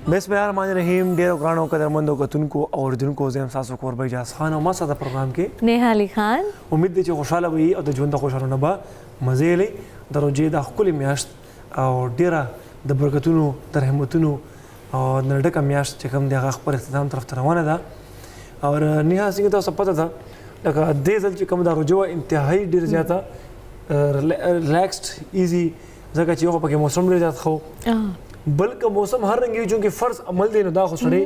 بسم الله الرحمن الرحیم. ډیرو ګرانو قدرمندو کتونکو او اوریدونکو زه یم ستاسو کوربه اجاز خان او ما سره پروګرام کې نیها علي خان. امید دی چې خوشاله وي او د ژوند د خوشالونه به مزې لري. د روژې دا ښکلې میاشت او ډیره د برکتونو د رحمتونو او نه ډکه میاشت چې کوم دی هغه خپل اختتام طرف ته روانه ده. او نیها څنګه تاسو پته ده لکه دې ځل چې کوم دا روژه وه انتهایي ډېر زیاته ریلیکسډ ایزي ځکه چې یو خو پکې موسم ډېر زیات ښه بلکې موسم هر رنګ چونکې فرض عمل دی نو دا خو سړی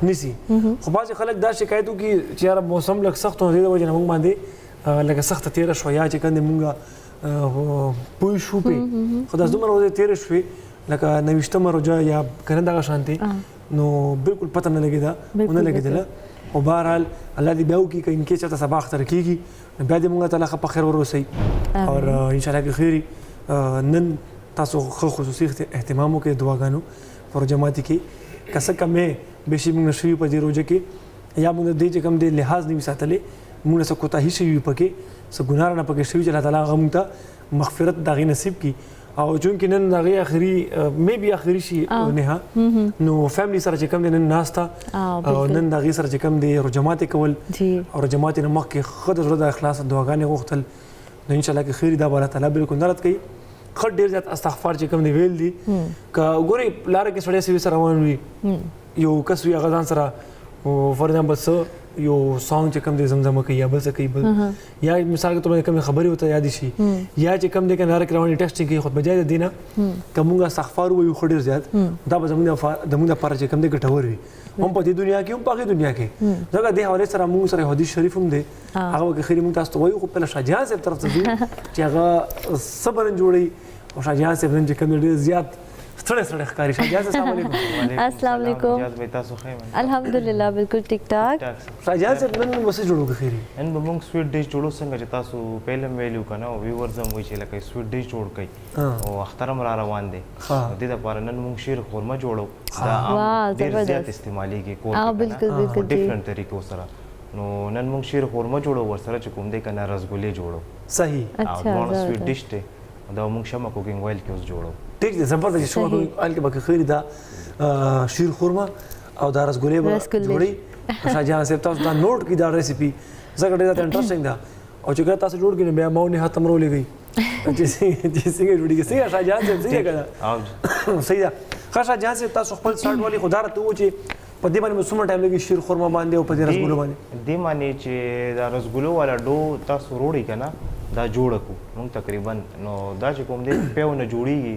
نیسي. خو بعضې خلک دا شکایت وکړي چې یاره موسم لږ سخت و د دې د وجې نه موږ باندې لږه سخته تېره شوه یا چې کوم دی موږ پوه شو پرې خو داسې دومره ورځې تېرې شوې لکه 29مه روژه یا که نه دغه شانتې نو بلکل پته نه لګېده ونه لګېدله. خو بهرحال الله دې بیا وکړي که انکیس چېرته سبا اختر کېږي نو بیا دې موږ تعالی ښه په خیر ورسوي او انشاءالله که خیر نن تاسو خو خصوصي اهتمام وکړئ دعاګانو په روژه ماتي کې که څه کمې بیشي موږ نه شوي په دې روژه کې یا موږ د دې چې کوم دی لحاظ نه وي ساتلی موږ نه څه کوتاهي شوي وي پکې څه ګناه رانه پکې شوي چې الله تعالی هغه موږ ته مغفرت د هغې نصیب کړي. او چونکې نن د هغې آخري میبي آخري شي نها نو فیملی سره چې کوم دی نن ناسته او نن د هغې سره چې کوم دی روژه ماتې کول او روژه ماتې نه مخکې ښه د زړه د اخلاص دعاګانې غوښتل نو انشاءالله که خیر دا به الله تعالی بلکل نه رد کوي. خټ ډېر زیات استغفار چې کوم دی ویل دي که ګورې لاره کې سړی سوي سره روان وي یو کس وي هغه ځان سره فار ایگزامپل څه یو سانګ چې کوم دی زمزمه کوي یا بل څه کوي بل یا مثال کے طور پر کومې خبرې ورته یادې شي یا چې کوم دی که لاره کې روانې ټیسټ کوي خو بجای د دې نه که موږ استغفار ووایو ښه ډېر زیات دا به زموږ دپاره چې کوم دی ګټور وي هم په دې دنیا کې هم په هغې دنیا کې ځکه دې حوالې سره موږ سره حدیث شریف هم دی هغه به که خیر موږ تاسو ته وایو خو پهله شاه جهان صاحب طرف ته ځو چې هغه صبر جوړوي او شاه جهان صاحب نن چې کوم ډېر زیات ستړی ستړی ښکاري. شاه جهان صاحب السلام علیکم. السلام علیکم. الحمدلله بالکل ټیک ټاک. شاه جهان صاحب نن موږ څه جوړو که خیري نن به موږ سویټ ډش جوړو څنګه چې تاسو پهله هم ویلي وو که نه ویورز هم وایي چې لکه سویټ ډش جوړ کړئ او اختر هم را روان دی دې دپاره نن موږ شیر خورمه جوړو دا ډېر زیات استعمالیږي کور کې ډفرنټ طریقو سره نو نن موږ شیر خورمه جوړو ورسره چې کوم دی که نه رسګلې جوړو صحیح او دواړه سویټ ډش دی دا موږ شمع کوکینګ وایل کې اوس جوړو. ټیک دی زبردست شمع کوکینګ وایل کې به که خیر دا شیر خورمه او دا رسګلې به جوړئ. شاه جهان صاحب تاسو دا نوٹ کړئ دا ریسیپي ځکه ډېر زیات انټرسټینګ ده او چې کله تاسو جوړ کړئ نو بیا ما ونې ختم رولېږئ چې څنګه جوړېږي څنګه شاه جهان صاحب څنګه که نه صحیح ده. ښه شاه جهان صاحب تاسو خپل سټارټ ولې خو دا راته ووایو چې په دې باندې څومره ټایم لګي شیر خورمه باندې او په دې رسګلو باندې دې باندې چې دا رسګلو والا ډو تاسو روړئ که نه دا جوړه کړو موږ تقریبا نو دا چې کوم دی پیو نه جوړیږي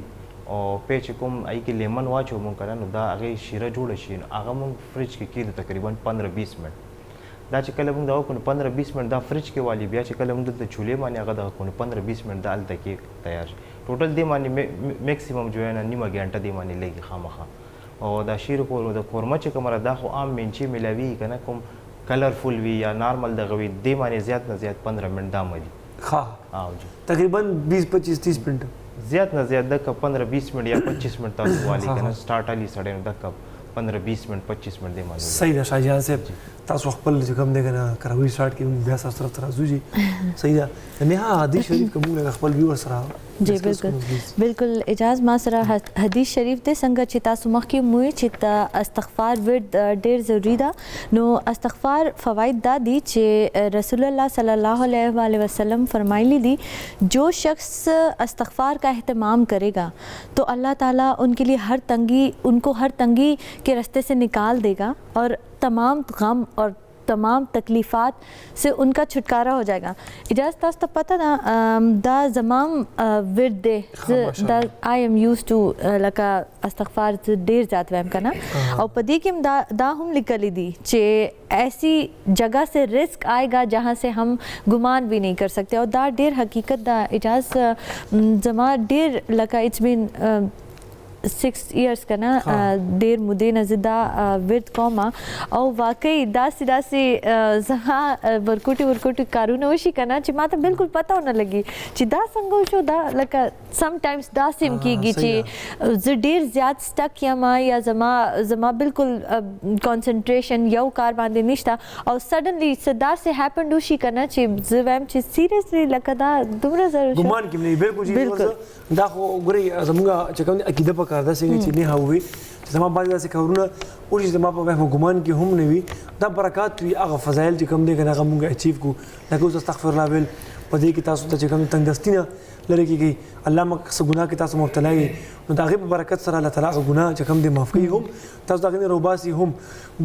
او پی چې کوم هغې کې لیمن واچو موږ که نه نو دا هغې شیره جوړه شي نو هغه موږ فریج کې کېږدو تقریبا 15-20 منټ دا چې کله موږ دا وکړو نو 15-20 منټ دا فریج کې والي بیا چې کله موږ دلته چولې باندې هغه دغه کړو نو 15-20 منټ دا هلته کیک تیار شي ټوټل دې باندې میکسیمم جو نه نیمه ګنټه دې باندې لګي خامخا او دا شیر د قورمه چې کومه دا خو عام منچې میلاوي که نه کوم کلرفل وي یا نارمل دغه وي دې باندې زیات نه زیات 15 منټ دا ملي تقریبا 20-25-30 منټ زیات نه زیات دکه 15-20 منټ یا 25 منټ تاسو والي که نه سټارټ علي سړی نو دکه 15-20 منټ 25 منټ دې معلوم صحیح ده. شاه جهان صاحب تاسو خپل چې کوم دی که نه کراوي سټارټ کې بیا ستاسو طرف ته راځو جي صحیح ده. نیها حدیث شریف که موږ خپل ویور سره جی بالکل اجاز ما سره حدیث شریف دی څنګه چې تاسو مخکې موی چې استغفار ورد ډېر ضروري ده نو استغفار فواید دا دي چې رسول الله صلی الله علیه وسلم فرمایلی دي جو شخص استغفار کا اہتمام کرے گا تو اللہ تعالیٰ ان کے لیے ان کو ہر تنگی کے راستے سے نکال دے گا اور تمام غم اور تمام تکلیفات سے ان کا چھٹکارا ہو جائے گا. اجازت تاسو ته پته ده دا زمام ورد دی دا آئی ایم یوز ټو لکه استغفار ډېر زیات وایم که نه او په دې کې دا هم لیکلی دي چې ایسی جگہ سے رزق آئے گا جہاں سے ہم گمان بھی نہیں کر سکتے اور دا ډېر حقیقت دا اجازت زما ډېر لکه اٹس بین 6 years که نه ډېر مودې نه زه دا ورد کوم او واقعي داسې زما ورکوټي کارونه وشي که نه چې ما ته بالکل پته ونه لګي چې دا څنګه وشو دا لکه سم ټایمز داسې هم کېږي چې زه ډېر زیات سټک یم یا زما بالکل کانسنټریشن یو کار باندې نشته او سډنلی څه داسې هیپنډ وشي که نه چې زه وایم چې سیریسلی لکه دا دومره زر ګمان کې نه بالکل دا خو ګورئ زموږ چې کوم عقیده پکار ده څنګه چې نه هوي زما بعضې داسې کارونه وشي چې زما په وهم و ګمان کې هم نه وي دا برکات وي هغه فضایل چې کوم دی که نه هغه مونږ اچیو کړو لکه اوس استغفرالله ویل په دې کې تاسو ته چې کوم تنګدستي نه لرې کېږي الله مو څه ګناه کې تاسو مبتلا یې نو د هغې په برکت سره الله تعالی هغه ګناه چې کوم دی معاف کوي هم تاسو د هغې نه روباسي هم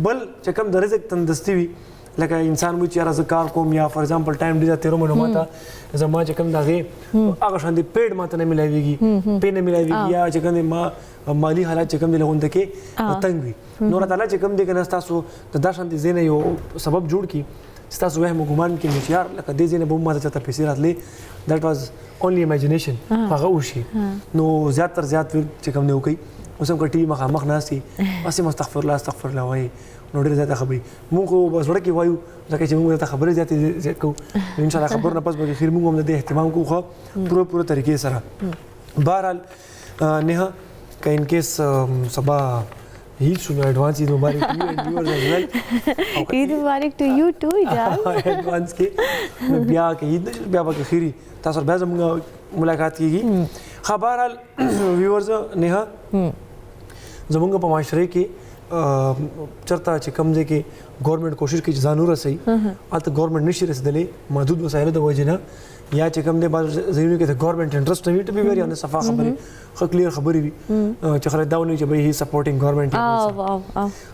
بل چې کوم د رزق تندرستي وي لکه انسان وایي چې یاره زه کار کوم یا فار ایگزامپل ټایم ډېر تېروم نو ماته زما چې کوم د هغې هغه شان دی پیډ ماته نه میلاویږي پې نه میلاویږي یا چې کوم دی ما مالی حالات چې کوم دی لغونده کې تنګ وي نو الله تعالی چې کوم دی که نه ستاسو د دا شانتې ځای نه یو سبب جوړ کړي چې تاسو وهم و ګمان کې چې یار لکه دې ځای نه به هم ماته چاته پیسې راتلې دیټ واز اونلی امیجینیشن هغه وشي نو زیات تر زیات چې کوم دی وکړي اوس هم که ټي وي مخامخ ناست وي بس هم استغفرالله استغفرالله وایي نو ډېرې زیاته خبرې مونږ خو په زړه کې وایو ځکه چې مونږ ورته خبرې زیات کوو نو انشاءالله خبرو نه پس به خیر مونږ هم د دې اهتمام کوو ښه پوره طریقې سره بهرحال نیها که ان کیس سبا عید شو نو ایڈوانس عید مبارک ٹو یو اینڈ ویورز ایز ویل عید مبارک ټو یو ټو اجاز ایڈوانس کې نو بیا که عید نه بیا به خیری تاسو سره بیا زموږ ملاقات کیږي ښه بهرحال ویورز نیها زموږ په معاشره کې چرته چې کم ځای کې ګورنمنټ کوشش کوي چې ځان ورسوي هلته ګورنمنټ نشي رسېدلی محدود وسایلو د وجې نه یا چې کم دی بعض ځایونو کې د ګورنمنټ انټرسټ نه وي ټو بي ویری آن صفا خبرې ښه کلیر خبرې وي چې خلک دا ونه وي چې بھائی هی سپورټینګ ګورنمنټ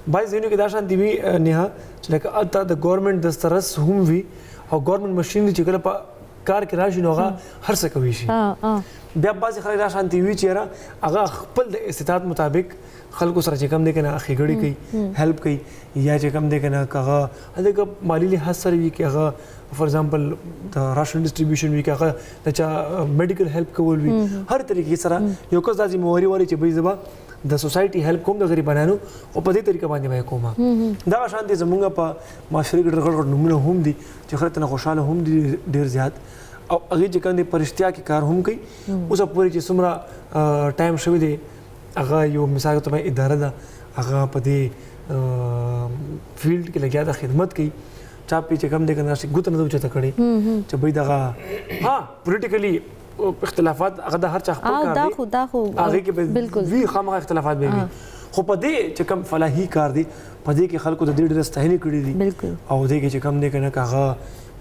بعض ځایونو کې دا شانتې وي نیها چې لکه هلته د ګورنمنټ دسترس هم وي او ګورنمنټ مشین چې کله په کار کې راشي نو هغه هر څه کوي شي بیا بعضې خلک دا شانتې وي چې یاره هغه خپل د استطاعت مطابق خلکو سره چې کم دی که نه ښېګړې کوي هیلپ کوي یا چې کم دی که نه که هغه هلته مالي لحاظ سره وي که هغه فار ایگزامپل د راشن ډسټریبیوشن وي که هغه د چا میډیکل هیلپ کول وي هر طریقې سره یو کس دا ذمهواري ولري چې بھائی زه به د سوسایټي هیلپ کوم د غریبانو او په دې طریقه باندې به یې کوم دغه شان دي زموږ په معاشرې کې ډېر غټ نومونه هم دي چې خلک ترنه خوشحاله هم دي ډېر زیات او هغې چې کوم دی په رښتیا کې کار هم کوي اوسه پورې چې څومره ټایم شوی دی هغه یو مثال ته اداره ده هغه په دې فیلډ کې لګیا ده خدمت کوي چا پې چې کوم دی که نه ګوته نه ده اوچته کړې چې بھائی دغه ها پولیټیکلي اختلافات هغه د هر چا خپل کار دی هغې کې به وي خامخا اختلافات به وي خو په دې چې کوم فلاحي کار دی په دې کې خلکو د دې ډېره ستاینې کړې دي او دې کې چې کوم دی که نه که هغه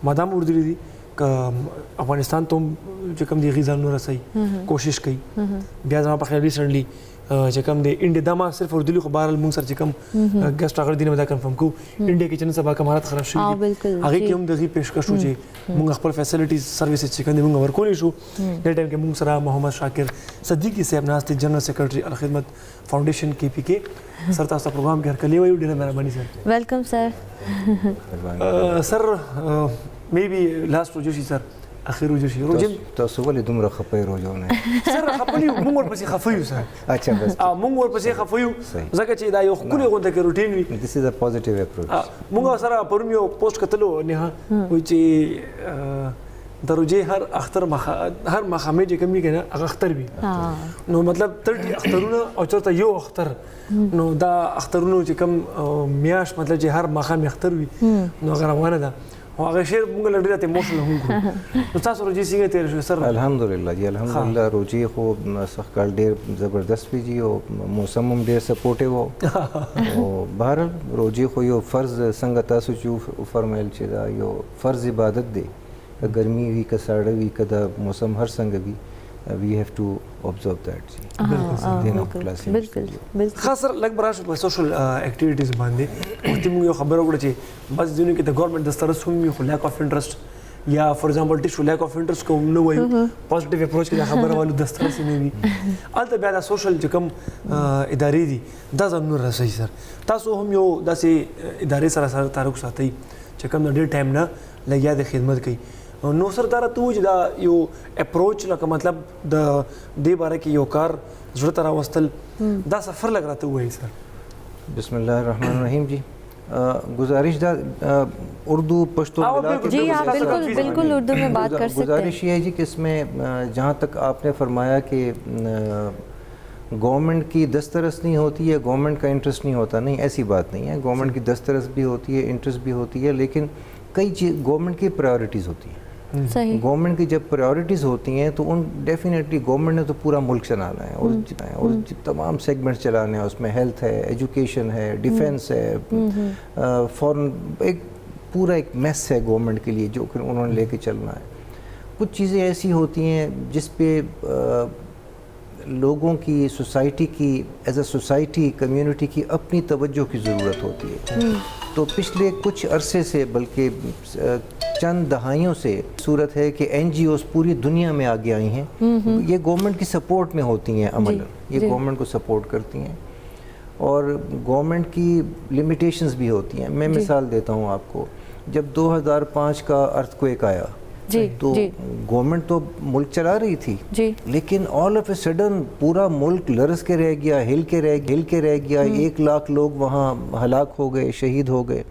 مادام اردلي دي که افغانستان ته هم چې کوم دی هغې ځان ورسوي کوشش کوي بیا زما په خیال ریسنټلی چې کوم دی انډیا دا ما صرف اردلي خو بهرحال مونږ سره چې کوم ګسټ راغلی دي نه دا کنفرم کوو انډیا کې چې نن سبا کم حالات خراب شوي دي هغې کې هم د هغې پیشکش و چې مونږ خپل فیسلټیز سروسز چې کوم دی مونږ ورکولی شو دې ټایم کې مونږ سره محمد شاکر صدیقي صاحب ناست دی جنرل سیکرټري الخدمت فاؤنډیشن KPK سر تاسو ته پروګرام کې هرکلی وایو ډېره مهرباني سر ویلکم سر سر مې بي لاست روجو شي سر اخر روجو شي روجو تاسو ولې دومره خپه روجو نه سر خپه یو مونږ ورپسې خفه یو سر اچھا بس مونږ ورپسې خفه یو ځکه چې دا یو ښکلې غونډه کې روټین وي دس از ا پوزټیو اپروچ مونږ سره پرون یو پوسټ کتلو نه وایي چې د روجې هر مخامې چې کوم وي که نه هغه اختر وي نو مطلب 30 اخترونه او چېرته یو اختر نو دا اخترونو چې کوم میاشت مطلب چې هر ماښام اختر وي نو هغه روانه ده او هغه شعر موږ له ډېر ایموشنل هم کړو نو تاسو روجې څنګه تېره شوې سر الحمدلله جی الحمدلله روجې خو سږکال ډېر زبردست وي جي او موسم هم ډېر سپورټیو او بهرحال روجې خو یو فرض څنګه تاسو چې وفرمایل چې دا یو فرض عبادت دی که ګرمي وي که ساړه وي که د موسم هر څنګه وي we have to observe that جی بالکل خاص سر لږ به راشو په سوشل اکټیویټیز باندې وختي موږ یو خبره وکړه چې بعضې ځایونو کې د ګورنمنټ دسترس هم وي خو لیک اف انټرسټ یا فار ایگزامپل ټیشو لیک اف انټرسټ کوم نه وایو پازیټیو اپروچ کې دا خبره والو دسترس یې نه وي هلته بیا دا سوشل چې کوم ادارې دي دا ځانونه رسوي سر تاسو هم یو داسې ادارې سره تعلق ساتئ چې کوم د ډېر ټایم نه لګیا د خدمت کوي نو سر دا راته وایي چې دا یو اپروچ لکه مطلب د دې باره کې یو کار زړه ته راوستل دا سفر لږ راته ووایي سر بسم الله الرحمن الرحیم جی گزارش دا اردو پشتو جی آپ بالکل اردو میں بات کر سکتے ہیں گزارش یہ ہے جی کہ اس میں جہاں تک آپ نے فرمایا کہ گورنمنٹ کی دسترس نہیں ہوتی ہے گورنمنٹ کا انٹرسٹ نہیں ہوتا نہیں ایسی بات نہیں ہے گورنمنٹ کی دسترس بھی ہوتی ہے انٹرسٹ بھی ہوتی ہے لیکن کئی چیز گورنمنٹ کی پرائیورٹیز ہوتی ہیں صحیح. گورنمنٹ کی جب پرائیورٹیز ہوتی ہیں تو ان ڈیفینیٹلی گورنمنٹ نے تو پورا ملک چلانا ہے اور تمام سیگمنٹس چلانے ہیں. اس میں ہیلتھ ہے, ایجوکیشن ہے, ڈیفینس ہے, فورن, ایک پورا ایک میس ہے گورنمنٹ کے لیے جو کہ انہوں نے لے کے چلنا ہے. کچھ چیزیں ایسی ہوتی ہیں جس پہ لوگوں کی, سوسائٹی کی, ایز اے سوسائٹی, کمیونٹی کی اپنی توجہ کی ضرورت ہوتی ہے. تو پچھلے کچھ عرصے سے, بلکہ چند دہائیوں سے صورت ہے کہ این جی اوز پوری دنیا میں آگے آئی ہیں. یہ گورنمنٹ کی سپورٹ میں ہوتی ہیں عملاً, یہ گورنمنٹ کو سپورٹ کرتی ہیں اور گورنمنٹ کی لمیٹیشنز بھی ہوتی ہیں. میں مثال دیتا ہوں آپ کو. جب 2005 کا ارتھ کویک آیا تو گورنمنٹ تو ملک چلا رہی تھی, لیکن آل آف اے سڈن پورا ملک لرز کے رہ گیا, ہل کے رہ گیا. 1 لاکھ لوگ وہاں ہلاک ہو گئے, شہید ہو گئے.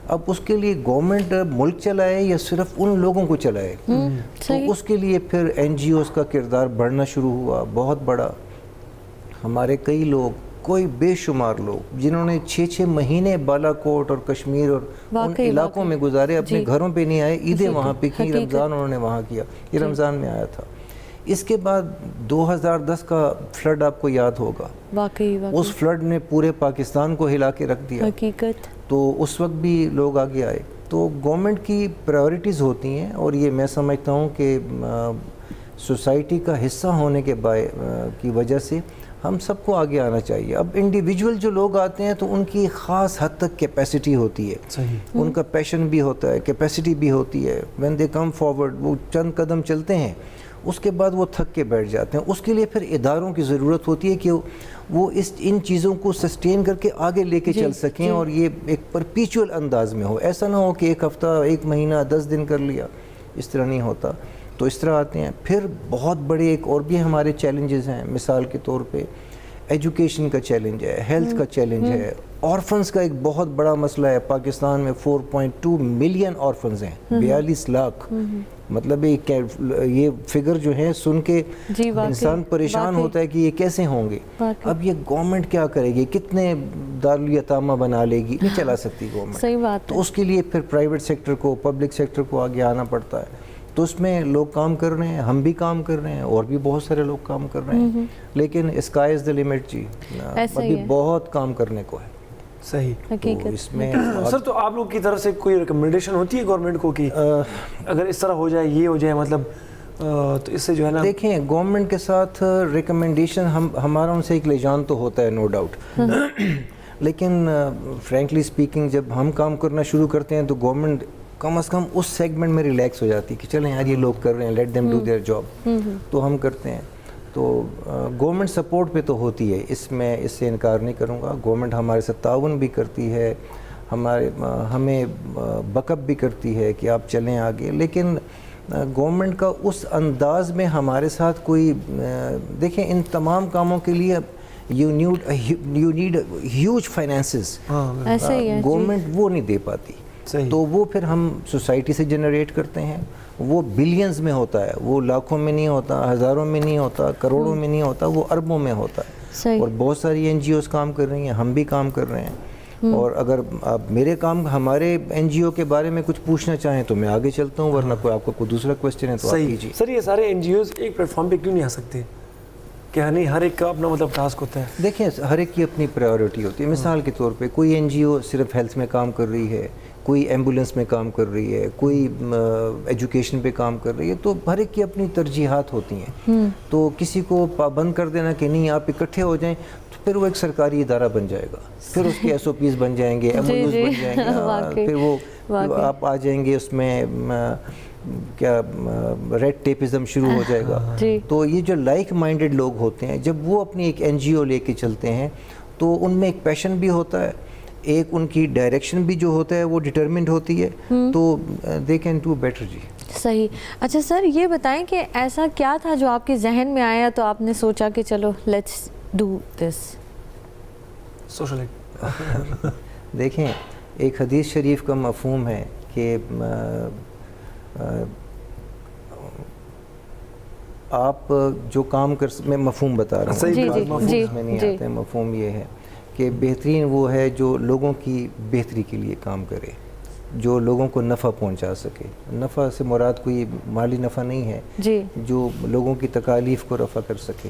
اب اس کے لیے گورنمنٹ ملک چلائے یا صرف ان لوگوں کو چلائے؟ تو اس کے لیے پھر این جی اوز کا کردار بڑھنا شروع ہوا, بہت بڑا. ہمارے کئی لوگ, کوئی بے شمار لوگ جنہوں نے 6 مہینے بالا کوٹ اور کشمیر اور ان علاقوں میں گزارے, اپنے گھروں پہ نہیں آئے, عیدیں وہاں پہ کی, رمضان انہوں نے وہاں کیا. یہ رمضان میں آیا تھا. اس کے بعد 2010 کا فلڈ آپ کو یاد ہوگا, اس فلڈ نے پورے پاکستان کو ہلا کے رکھ دیا. حقیقت. تو اس وقت بھی لوگ آگے آئے. تو گورنمنٹ کی پرائیورٹیز ہوتی ہیں اور یہ میں سمجھتا ہوں کہ سوسائٹی کا حصہ ہونے کی وجہ سے ہم سب کو آگے آنا چاہیے. اب انڈیویجول جو لوگ آتے ہیں تو ان کی خاص حد تک کیپیسٹی ہوتی ہے, ان کا پیشن بھی ہوتا ہے, کیپیسٹی بھی ہوتی ہے. وین دے کم فارورڈ, وہ چند قدم چلتے ہیں, اس کے بعد وہ تھک کے بیٹھ جاتے ہیں. اس کے لیے پھر اداروں کی ضرورت ہوتی ہے کہ وہ ان چیزوں کو سسٹین کر کے آگے لے کے چل سکیں اور یہ ایک پرپیچول انداز میں ہو. ایسا نہ ہو کہ 1 ہفتہ, 1 مہینہ, 10 دن کر لیا, اس طرح نہیں ہوتا. تو اس طرح آتے ہیں. پھر بہت بڑے ایک اور بھی ہمارے چیلنجز ہیں. مثال کے طور پہ ایجوکیشن کا چیلنج ہے, ہیلتھ کا چیلنج ہے, آرفنز کا ایک بہت بڑا مسئلہ ہے. پاکستان میں 4.2 ملین آرفنز ہیں, 42 لاکھ. مطلب یہ فگر جو ہے سن کے انسان پریشان ہوتا ہے کہ یہ کیسے ہوں گے. اب یہ گورنمنٹ کیا کرے گی, کتنے دارالیتامہ بنا لے گی, نہیں چلا سکتی گورنمنٹ. صحیح بات. تو اس کے لیے پھر پرائیویٹ سیکٹر کو, پبلک سیکٹر کو آگے آنا پڑتا ہے. تو اس میں لوگ کام کر رہے ہیں, ہم بھی کام کر رہے ہیں, اور بھی بہت سارے لوگ کام کر رہے ہیں. لیکن اسکائی از دا لمٹ جی, ابھی بہت کام کرنے کو ہے. صحیح. حقیقت. اس میں سر تو آپ لوگ کی طرف سے کوئی ریکمنڈیشن ہوتی ہے گورنمنٹ کو کہ اگر اس طرح ہو جائے, یہ ہو جائے, مطلب تو اس سے جو ہے نا, دیکھیں گورنمنٹ کے ساتھ ریکمنڈیشن ہمارا ان سے ایک لجان تو ہوتا ہے, نو ڈاؤٹ. لیکن فرینکلی اسپیکنگ جب ہم کام کرنا شروع کرتے ہیں تو گورنمنٹ کم از کم اس سیگمنٹ میں ریلیکس ہو جاتی ہے کہ چلیں یار یہ لوگ کر رہے ہیں, لیٹ دیم ڈو دیئر جاب. تو ہم کرتے ہیں. تو گورنمنٹ سپورٹ پہ تو ہوتی ہے, اس سے انکار نہیں کروں گا. گورنمنٹ ہمارے ساتھ تعاون بھی کرتی ہے, ہمیں بیک اپ بھی کرتی ہے کہ آپ چلیں آگے. لیکن گورنمنٹ کا اس انداز میں ہمارے ساتھ کوئی, دیکھیں ان تمام کاموں کے لیے یو نیڈ ہیوج فائنینسز. گورنمنٹ وہ نہیں دے پاتی. تو وہ پھر ہم سوسائٹی سے جنریٹ کرتے ہیں. وہ بلینز میں ہوتا ہے, وہ لاکھوں میں نہیں ہوتا, ہزاروں میں نہیں ہوتا, کروڑوں میں نہیں ہوتا, وہ اربوں میں ہوتا ہے. اور بہت ساری این جی اوز کام کر رہی ہیں, ہم بھی کام کر رہے ہیں. اور اگر آپ ہمارے این جی او کے بارے میں کچھ پوچھنا چاہیں تو میں آگے چلتا ہوں, ورنہ کوئی آپ کو کوئی دوسرا کویسچن ہے تو آپ کیجیے. سر یہ سارے این جی اوز ایک پلیٹ فارم پہ کیوں نہیں آ سکتے؟ کہ نہیں ہر ایک کا اپنا مطلب ٹاسک ہوتا ہے. دیکھیں ہر ایک کی اپنی پرائیورٹی ہوتی ہے. مثال کے طور پہ کوئی این جی او صرف ہیلتھ میں کام کر رہی ہے, کوئی ایمبولینس میں کام کر رہی ہے, کوئی ایجوکیشن پہ کام کر رہی ہے. تو ہر ایک کی اپنی ترجیحات ہوتی ہیں. تو کسی کو پابند کر دینا کہ نہیں آپ اکٹھے ہو جائیں, تو پھر وہ ایک سرکاری ادارہ بن جائے گا. پھر اس کے ایس او پیز بن جائیں گے, ایم او یوز بن جائیں گے, پھر وہ آپ آ جائیں گے, اس میں کیا ریڈ ٹیپزم شروع ہو جائے گا. تو یہ جو لائک مائنڈڈ لوگ ہوتے ہیں, جب وہ اپنی ایک این جی او لے کے چلتے ہیں تو ان میں ایک پیشن بھی ہوتا ہے, ایک ان کی ڈائریکشن بھی جو ہوتا ہے وہ ڈٹرمنڈ ہوتی ہے. تو دے کین ڈو بیٹر. جی صحیح. اچھا سر یہ بتائیں کہ ایسا کیا تھا جو آپ کے ذہن میں آیا تو آپ نے سوچا کہ چلو لیٹس ڈو دس سوشل. دیکھیں ایک حدیث شریف کا مفہوم ہے کہ آپ جو کام میں مفہوم بتا رہا ہوں, مفہوم میں نہیں آتے. مفہوم یہ ہے کہ بہترین وہ ہے جو لوگوں کی بہتری کے لیے کام کرے. जो लोगों को नफ़ा पहुंचा सके। नफ़ा से मुराद कोई माली नफ़ा नहीं है जी, जो लोगों की तकालीफ़ को रफ़ा कर सके।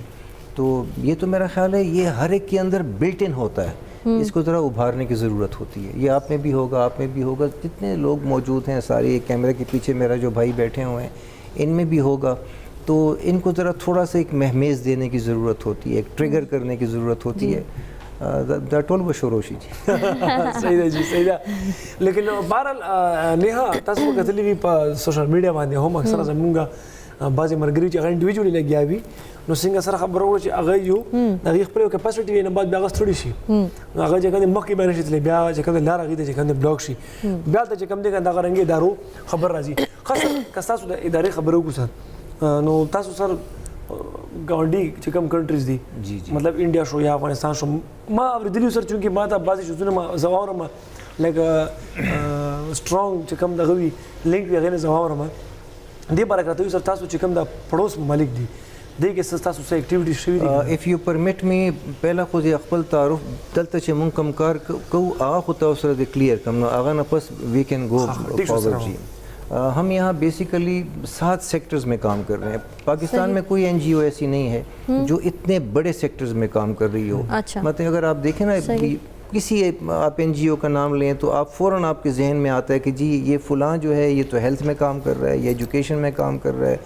तो ये तो मेरा ख्याल है ये हर एक के अंदर बिल्ट इन होता है, इसको ज़रा उभारने की ज़रूरत होती है। ये आप में भी होगा, आप में भी होगा, जितने लोग मौजूद हैं सारे, एक कैमरे के पीछे मेरा जो भाई बैठे हुए हैं इनमें भी होगा। तो इनको ज़रा थोड़ा सा एक महमेज़ देने की ज़रूरत होती है, एक ट्रिगर करने की ज़रूरत होती है। टोल व शोरोशी जी सही है जी, सही है। लेकिन बहरहाल नेहा तस्वीर कतली भी सोशल मीडिया बांधे हम अक्सर जमूंगा बाज़ मरगरी ची इंडिविजुअली लग गया भी नो सिंगा सर खबर हो ची अगर यू नगी खबर कैपेसिटी ने बाद बागस थोड़ी सी अगर जगह मक्की मैनेज ले ब्या जगह लारा गई जगह ब्लॉक सी ब्या त जगह दे का रंगे दारू खबर राजी खास कसास इदारे खबरों को सर नो तासु सर गांडी चिकम कंट्रीज दी जी जी मतलब इंडिया शो या अफगानिस्तान शो मां अब दिल्ली सर चूंकि मां था बाजी शो मा जवार मा लाइक स्ट्रांग चिकम दगवी लिंक भी गने जवार मा दे बरकत सर तासु चिकम दा पड़ोस मलिक दी दे के तासु से एक्टिविटी शवी दी इफ यू परमिट मी पहला खुद अकबल तारुफ दलता चे मुन कमकार को आ खुदा उसर दे क्लियर कम आगा न पस वी कैन गो फॉरवर्ड जी। हम यहाँ बेसिकली 7 सेक्टर्स में काम कर रहे हैं। पाकिस्तान में कोई एनजीओ ऐसी नहीं है जो इतने बड़े सेक्टर्स में काम कर रही हो। अच्छा। मतलब अगर आप देखें ना किसी आप एनजीओ का नाम लें तो आप फ़ौरन आपके जहन में आता है कि जी ये फ़लाँ जो है ये तो हेल्थ में काम कर रहा है, ये एजुकेशन में काम कर रहा है,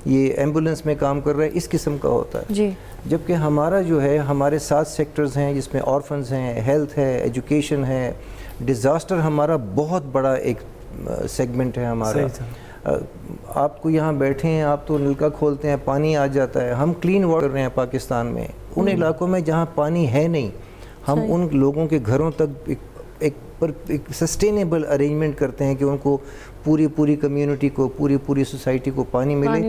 ये एम्बुलेंस में काम कर रहा है, इस किस्म का होता है जी। जबकि हमारा जो है हमारे 7 सेक्टर्स हैं जिसमें ऑर्फन्स हैं, हेल्थ है, एजुकेशन है, डिज़ास्टर हमारा बहुत बड़ा एक सेगमेंट है हमारा। आपको यहाँ बैठे हैं आप तो नलका खोलते हैं पानी आ जाता है। हम क्लीन वाटर रहे हैं पाकिस्तान में उन इलाकों में जहाँ पानी है नहीं, हम उन लोगों के घरों तक एक सस्टेनेबल अरेंजमेंट करते हैं कि उनको पूरी कम्युनिटी को पूरी सोसाइटी को पानी मिले।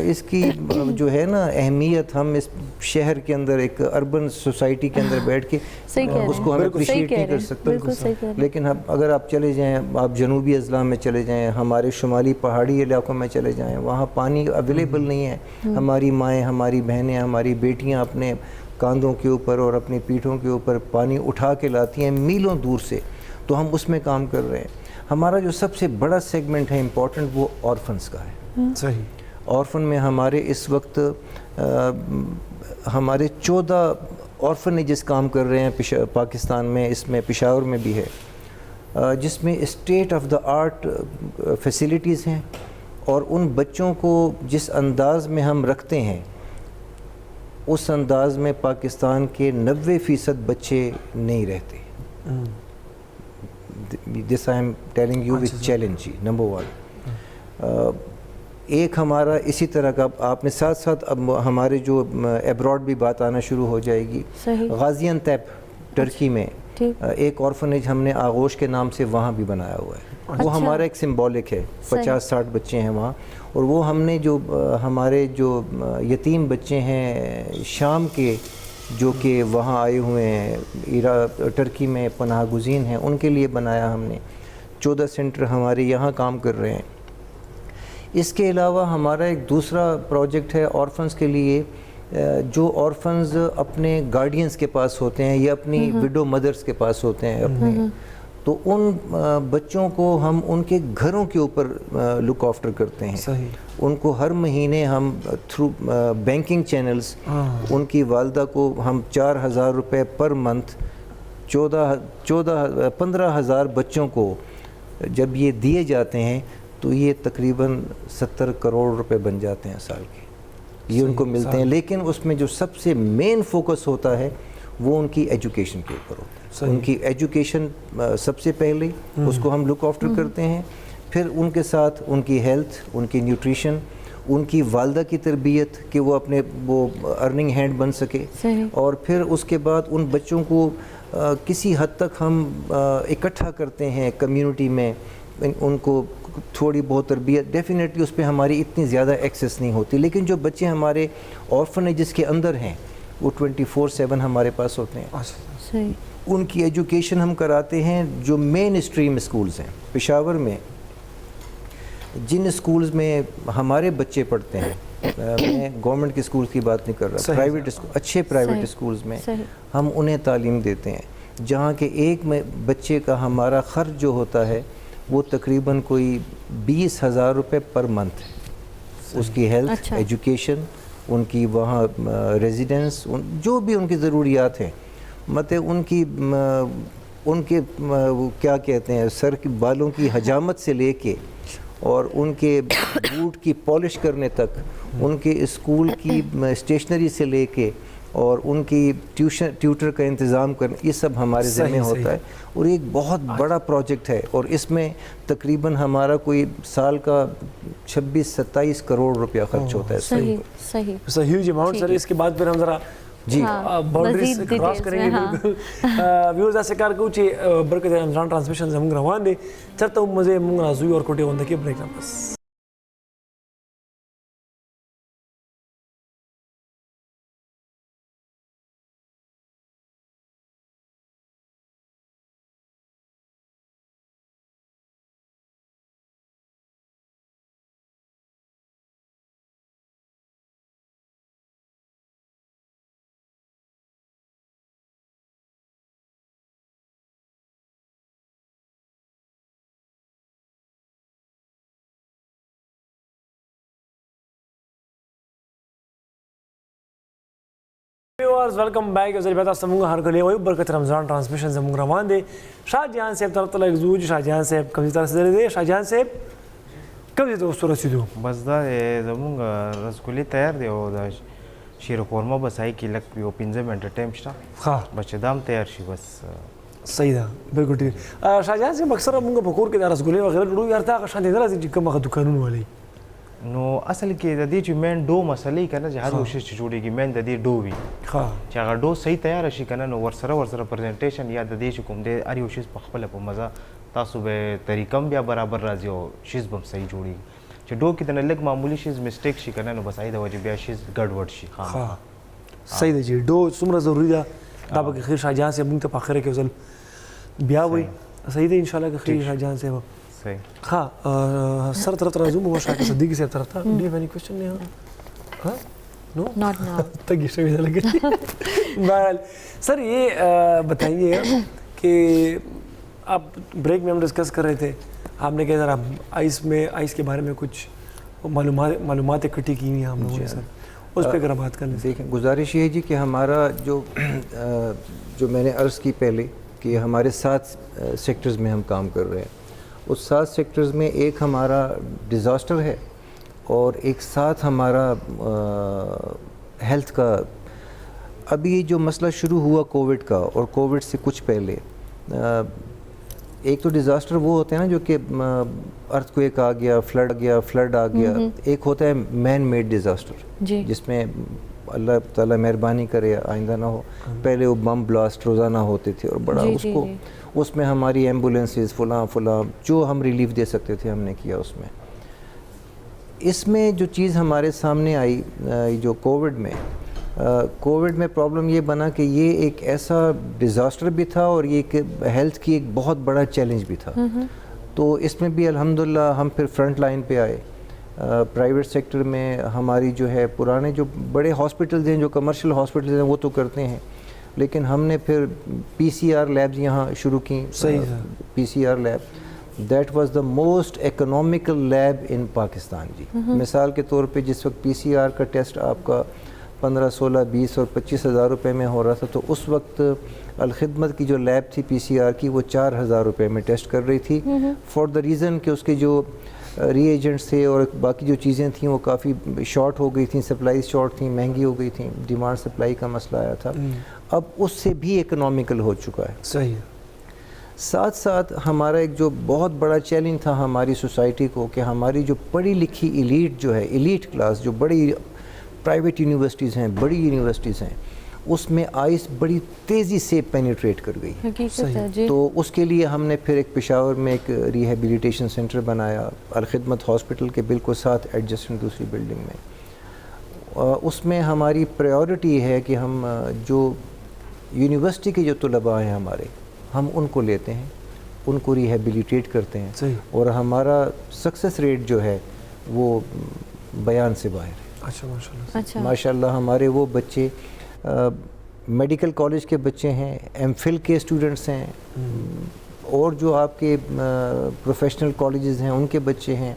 इसकी जो है ना अहमियत हम इस शहर के अंदर एक अर्बन सोसाइटी के अंदर बैठ के उसको हम अप्रिशिएट नहीं कर सकते। लेकिन अगर आप चले जाएं, आप जनूबी अजला में चले जाएं, हमारे शुमाली पहाड़ी इलाकों में चले जाएं, वहाँ पानी अवेलेबल नहीं है। हमारी माएँ, हमारी बहनें, हमारी बेटियाँ अपने कांधों के ऊपर और अपनी पीठों के ऊपर पानी उठा के लाती हैं मीलों दूर से। तो हम उसमें काम कर रहे हैं। हमारा जो सबसे बड़ा सेगमेंट है इम्पोर्टेंट वो ऑर्फन्स का है। सही। ऑर्फन में हमारे इस वक्त हमारे 14 ऑर्फनेजेस काम कर रहे हैं पाकिस्तान में, इसमें पेशावर में भी है, जिसमें state of the art facilities हैं और उन बच्चों को जिस अंदाज़ में हम रखते हैं उस अंदाज में पाकिस्तान के 90% बच्चे नहीं रहते। This I am telling you with challenge जी नंबर 1। एक हमारा इसी तरह का आपने साथ साथ अब हमारे जो एब्रॉड भी बात आना शुरू हो जाएगी। गाजियान्तेप टर्की में एक ऑर्फनेज हमने आगोश के नाम से वहाँ भी बनाया हुआ है। वो हमारा एक सिंबॉलिक है। 50-60 बच्चे हैं वहाँ और वो हमने जो हमारे जो यतीम बच्चे हैं शाम के जो कि वहाँ आए हुए हैं टर्की में पनाह गुज़ीन हैं उनके लिए बनाया हमने। 14 सेंटर हमारे यहाँ काम कर रहे हैं। इसके अलावा हमारा एक दूसरा प्रोजेक्ट है ऑर्फन्स के लिए, जो ऑर्फन्स अपने गार्डियंस के पास होते हैं या अपनी विडो मदर्स के पास होते हैं अपने, तो उन बच्चों को हम उनके घरों के ऊपर लुक आफ्टर करते हैं। सही। उनको हर महीने हम थ्रू बैंकिंग चैनल्स उनकी वालदा को हम 4,000 रुपये पर मंथ 15,000 बच्चों को जब ये दिए जाते हैं तो ये तकरीबन 70 करोड़ रुपए बन जाते हैं साल के, ये उनको मिलते हैं। लेकिन उसमें जो सबसे मेन फोकस होता है वो उनकी एजुकेशन के ऊपर होता है। उनकी एजुकेशन सबसे पहले उसको हम लुक आफ्टर करते हैं, फिर उनके साथ उनकी हेल्थ, उनकी न्यूट्रिशन, उनकी वालदा की तरबियत कि वो अपने वो अर्निंग हैंड बन सके, और फिर उसके बाद उन बच्चों को किसी हद तक हम इकट्ठा करते हैं कम्युनिटी में, उनको थोड़ी बहुत तरबियत। डेफिनेटली उस पर हमारी इतनी ज़्यादा एक्सेस नहीं होती, लेकिन जो बच्चे हमारे ऑर्फनेजेस के अंदर हैं वो 24/7 हमारे पास होते हैं। सही। उनकी एजुकेशन हम कराते हैं। जो मेन स्ट्रीम स्कूल्स हैं पेशावर में, जिन स्कूल्स में हमारे बच्चे पढ़ते हैं, मैं गवर्नमेंट के स्कूल्स की बात नहीं कर रहा, प्राइवेट अच्छे प्राइवेट स्कूल्स में हम उन्हें तालीम देते हैं। جہاں کہ ایک بچے کا ہمارا خرچ جو ہوتا ہے وہ تقریباً کوئی 20,000 روپے پر منتھ ہے. اس کی ہیلتھ، ایجوکیشن، ان کی وہاں ریزیڈنس، جو بھی ان کی ضروریات ہیں، مطلب ان کے کیا کہتے ہیں سر کے بالوں کی حجامت سے لے کے اور ان کے بوٹ کی پالش کرنے تک، ان کے اسکول کی اسٹیشنری سے لے کے اور ان کی ٹیوٹر کا انتظام کرنا، یہ سب ہمارے ذمہ ہوتا ہے. اور ایک بہت بڑا پروجیکٹ ہے اور اس میں تقریباً ہمارا کوئی سال کا 26-27 کروڑ روپیہ خرچ ہوتا ہے. صحیح ہیوج اماؤنٹ سر. اس کے بعد پھر ہم ذرا جی باؤنڈریز کراس کریں گے. بالکل ویورز ایسے کار کو چی برکت رمضان ٹرانسمیشن زمون روان دي چرته مزه مونږ راځو اور کوټه وند کې بریک واپس. viewers welcome back. از البته سمونږ هر کله وایو برکت رمضان ټرانسمیشن زمونږ روان دي. شاهجهان صاحب طرف ته لګزو. شاهجهان صاحب کوم ځای ته رسیدلی دی؟ شاهجهان صاحب کوم ځای ته اوس رسیدو؟ بس دا زمونږ رسګولې تیار دی او دا شیر خورما بس های کې لږ یو 15 منټه ټایم شته. ښه بس چې دام تیار شي بس صحیح ده. بالکل ټیک. شاهجهان صاحب اکثره مونږ په کور کې د رسګولې وغیرہ ډوډۍ یار ته هغه شان دي نه راځي چې کوم هغه دوکانونه ولي. نو اصل کې د دې چې مین ډو مسلې کنه چې هر کوشش چې جوړیږي مین د دې ډو وي. ها چې هغه ډو صحیح تیار شي کنه نو ورسره پریزنټیشن یا د دې چې کوم دی هر یو شی په خپل په مزه تاسو به طریقم بیا برابر راځي او شیز بم صحیح جوړیږي. چې ډو کې د لږ معمولی شیز میسټیک شي کنه نو بس آی د وجه بیا شیز ګډوډ شي. ها صحیح ده جی. ډو څومره ضروری ده دا به خیر شاهجهان صاحب مونږ ته په اخر کې وزل بیا وي. صحیح ده ان شاء الله خیر شاهجهان صاحب. صحیح. ها سر طرف راځو مو شاکر صدیقی صاحب طرف ته. ډو اینی کوېسچن نه ها نو not now. تگی شوی ده لگی. بہرحال سر یہ بتائیے کہ آپ بریک میں ہم ڈسکس کر رہے تھے. آپ نے کہا ذرا آئس کے بارے میں کچھ معلومات اکٹھی کی ہوئی ہیں ہم لوگوں نے سر اس پہ اگر بات کر لیں. دیکھیں گزارش یہ ہے جی کہ ہمارا جو میں نے عرض کی پہلے کہ ہمارے 7 سیکٹرز میں ہم کام کر رہے ہیں. اس 7 سیکٹرز میں ایک ہمارا ڈیزاسٹر ہے اور ایک ساتھ ہمارا ہیلتھ کا. ابھی جو مسئلہ شروع ہوا کووڈ کا اور کووڈ سے کچھ پہلے ایک تو ڈیزاسٹر وہ ہوتے ہیں نا جو کہ ارتھ کویک آ گیا، فلڈ آ گیا. ایک ہوتا ہے مین میڈ ڈیزاسٹر جس میں اللہ تعالیٰ مہربانی کرے آئندہ نہ ہو. پہلے وہ بم بلاسٹ روزانہ ہوتے تھے اور بڑا اس میں ہماری ایمبولینسز فلاں جو ہم ریلیف دے سکتے تھے ہم نے کیا اس میں. اس میں جو چیز ہمارے سامنے آئی جو کووڈ میں پرابلم یہ بنا کہ یہ ایک ایسا ڈیزاسٹر بھی تھا اور یہ ایک ہیلتھ کی ایک بہت بڑا چیلنج بھی تھا. تو اس میں بھی الحمدللہ ہم پھر فرنٹ لائن پہ آئے. پرائیویٹ سیکٹر میں ہماری جو ہے پرانے جو بڑے ہاسپٹلز ہیں جو کمرشل ہاسپٹلز ہیں وہ تو کرتے ہیں لیکن ہم نے پھر پی سی آر لیبز یہاں شروع کی. پی سی آر لیب دیٹ واز دا موسٹ اکنامیکل لیب ان پاکستان جی. مثال کے طور پہ جس وقت پی سی آر کا ٹیسٹ آپ کا 15, 16, 20 اور 25 ہزار روپے میں ہو رہا تھا تو اس وقت الخدمت کی جو لیب تھی پی سی آر کی وہ 4,000 روپے میں ٹیسٹ کر رہی تھی. فار دا ریزن کہ اس کے جو ری ایجنٹس تھے اور باقی جو چیزیں تھیں وہ کافی شارٹ ہو گئی تھیں، سپلائیز شارٹ تھیں، مہنگی ہو گئی تھیں، ڈیمانڈ سپلائی کا مسئلہ آیا تھا. اب اس سے بھی اکنامیکل ہو چکا ہے. صحیح. ساتھ ساتھ ہمارا ایک جو بہت بڑا چیلنج تھا ہماری سوسائٹی کو کہ ہماری جو پڑھی لکھی ایلیٹ جو ہے، ایلیٹ کلاس جو بڑی پرائیویٹ یونیورسٹیز ہیں، بڑی یونیورسٹیز ہیں، اس میں آئس بڑی تیزی سے پینیٹریٹ کر گئی. تو اس کے لیے ہم نے پھر ایک پشاور میں ایک ریہیبلیٹیشن سینٹر بنایا الخدمت ہاسپٹل کے بالکل ساتھ ایڈجسٹنٹ دوسری بلڈنگ میں. اس میں ہماری پریورٹی ہے کہ ہم جو یونیورسٹی کے جو طلباء ہیں ہمارے ہم ان کو لیتے ہیں، ان کو ریہیبلیٹیٹ کرتے ہیں اور ہمارا سکسیس ریٹ جو ہے وہ بیان سے باہر ہے. اچھا ماشاء اللہ ہمارے وہ بچے میڈیکل کالج کے بچے ہیں, ایم فل کے اسٹوڈنٹس ہیں, اور جو آپ کے پروفیشنل کالجز ہیں ان کے بچے ہیں.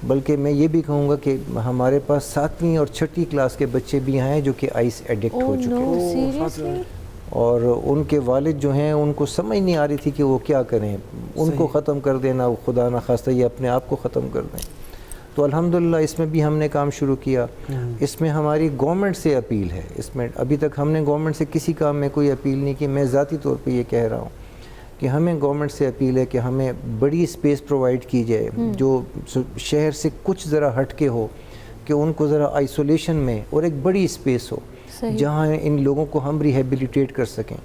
بلکہ میں یہ بھی کہوں گا کہ ہمارے پاس 7ویں اور 6ٹھی کلاس کے بچے بھی ہیں جو کہ آئس ایڈکٹ ہو چکے ہیں, اور ان کے والد جو ہیں ان کو سمجھ نہیں آ رہی تھی کہ وہ کیا کریں, ان کو ختم کر دینا, خدا نخواستہ یہ اپنے آپ کو ختم کر دیں. تو الحمدللہ اس میں بھی ہم نے کام شروع کیا. اس میں ہماری گورنمنٹ سے اپیل ہے, اس میں ابھی تک ہم نے گورنمنٹ سے کسی کام میں کوئی اپیل نہیں کی. میں ذاتی طور پہ یہ کہہ رہا ہوں کہ ہمیں گورنمنٹ سے اپیل ہے کہ ہمیں بڑی اسپیس پرووائڈ کی جائے جو شہر سے کچھ ذرا ہٹ کے ہو, کہ ان کو ذرا آئسولیشن میں اور ایک بڑی اسپیس ہو جہاں ان لوگوں کو ہم ریہیبلیٹیٹ کر سکیں.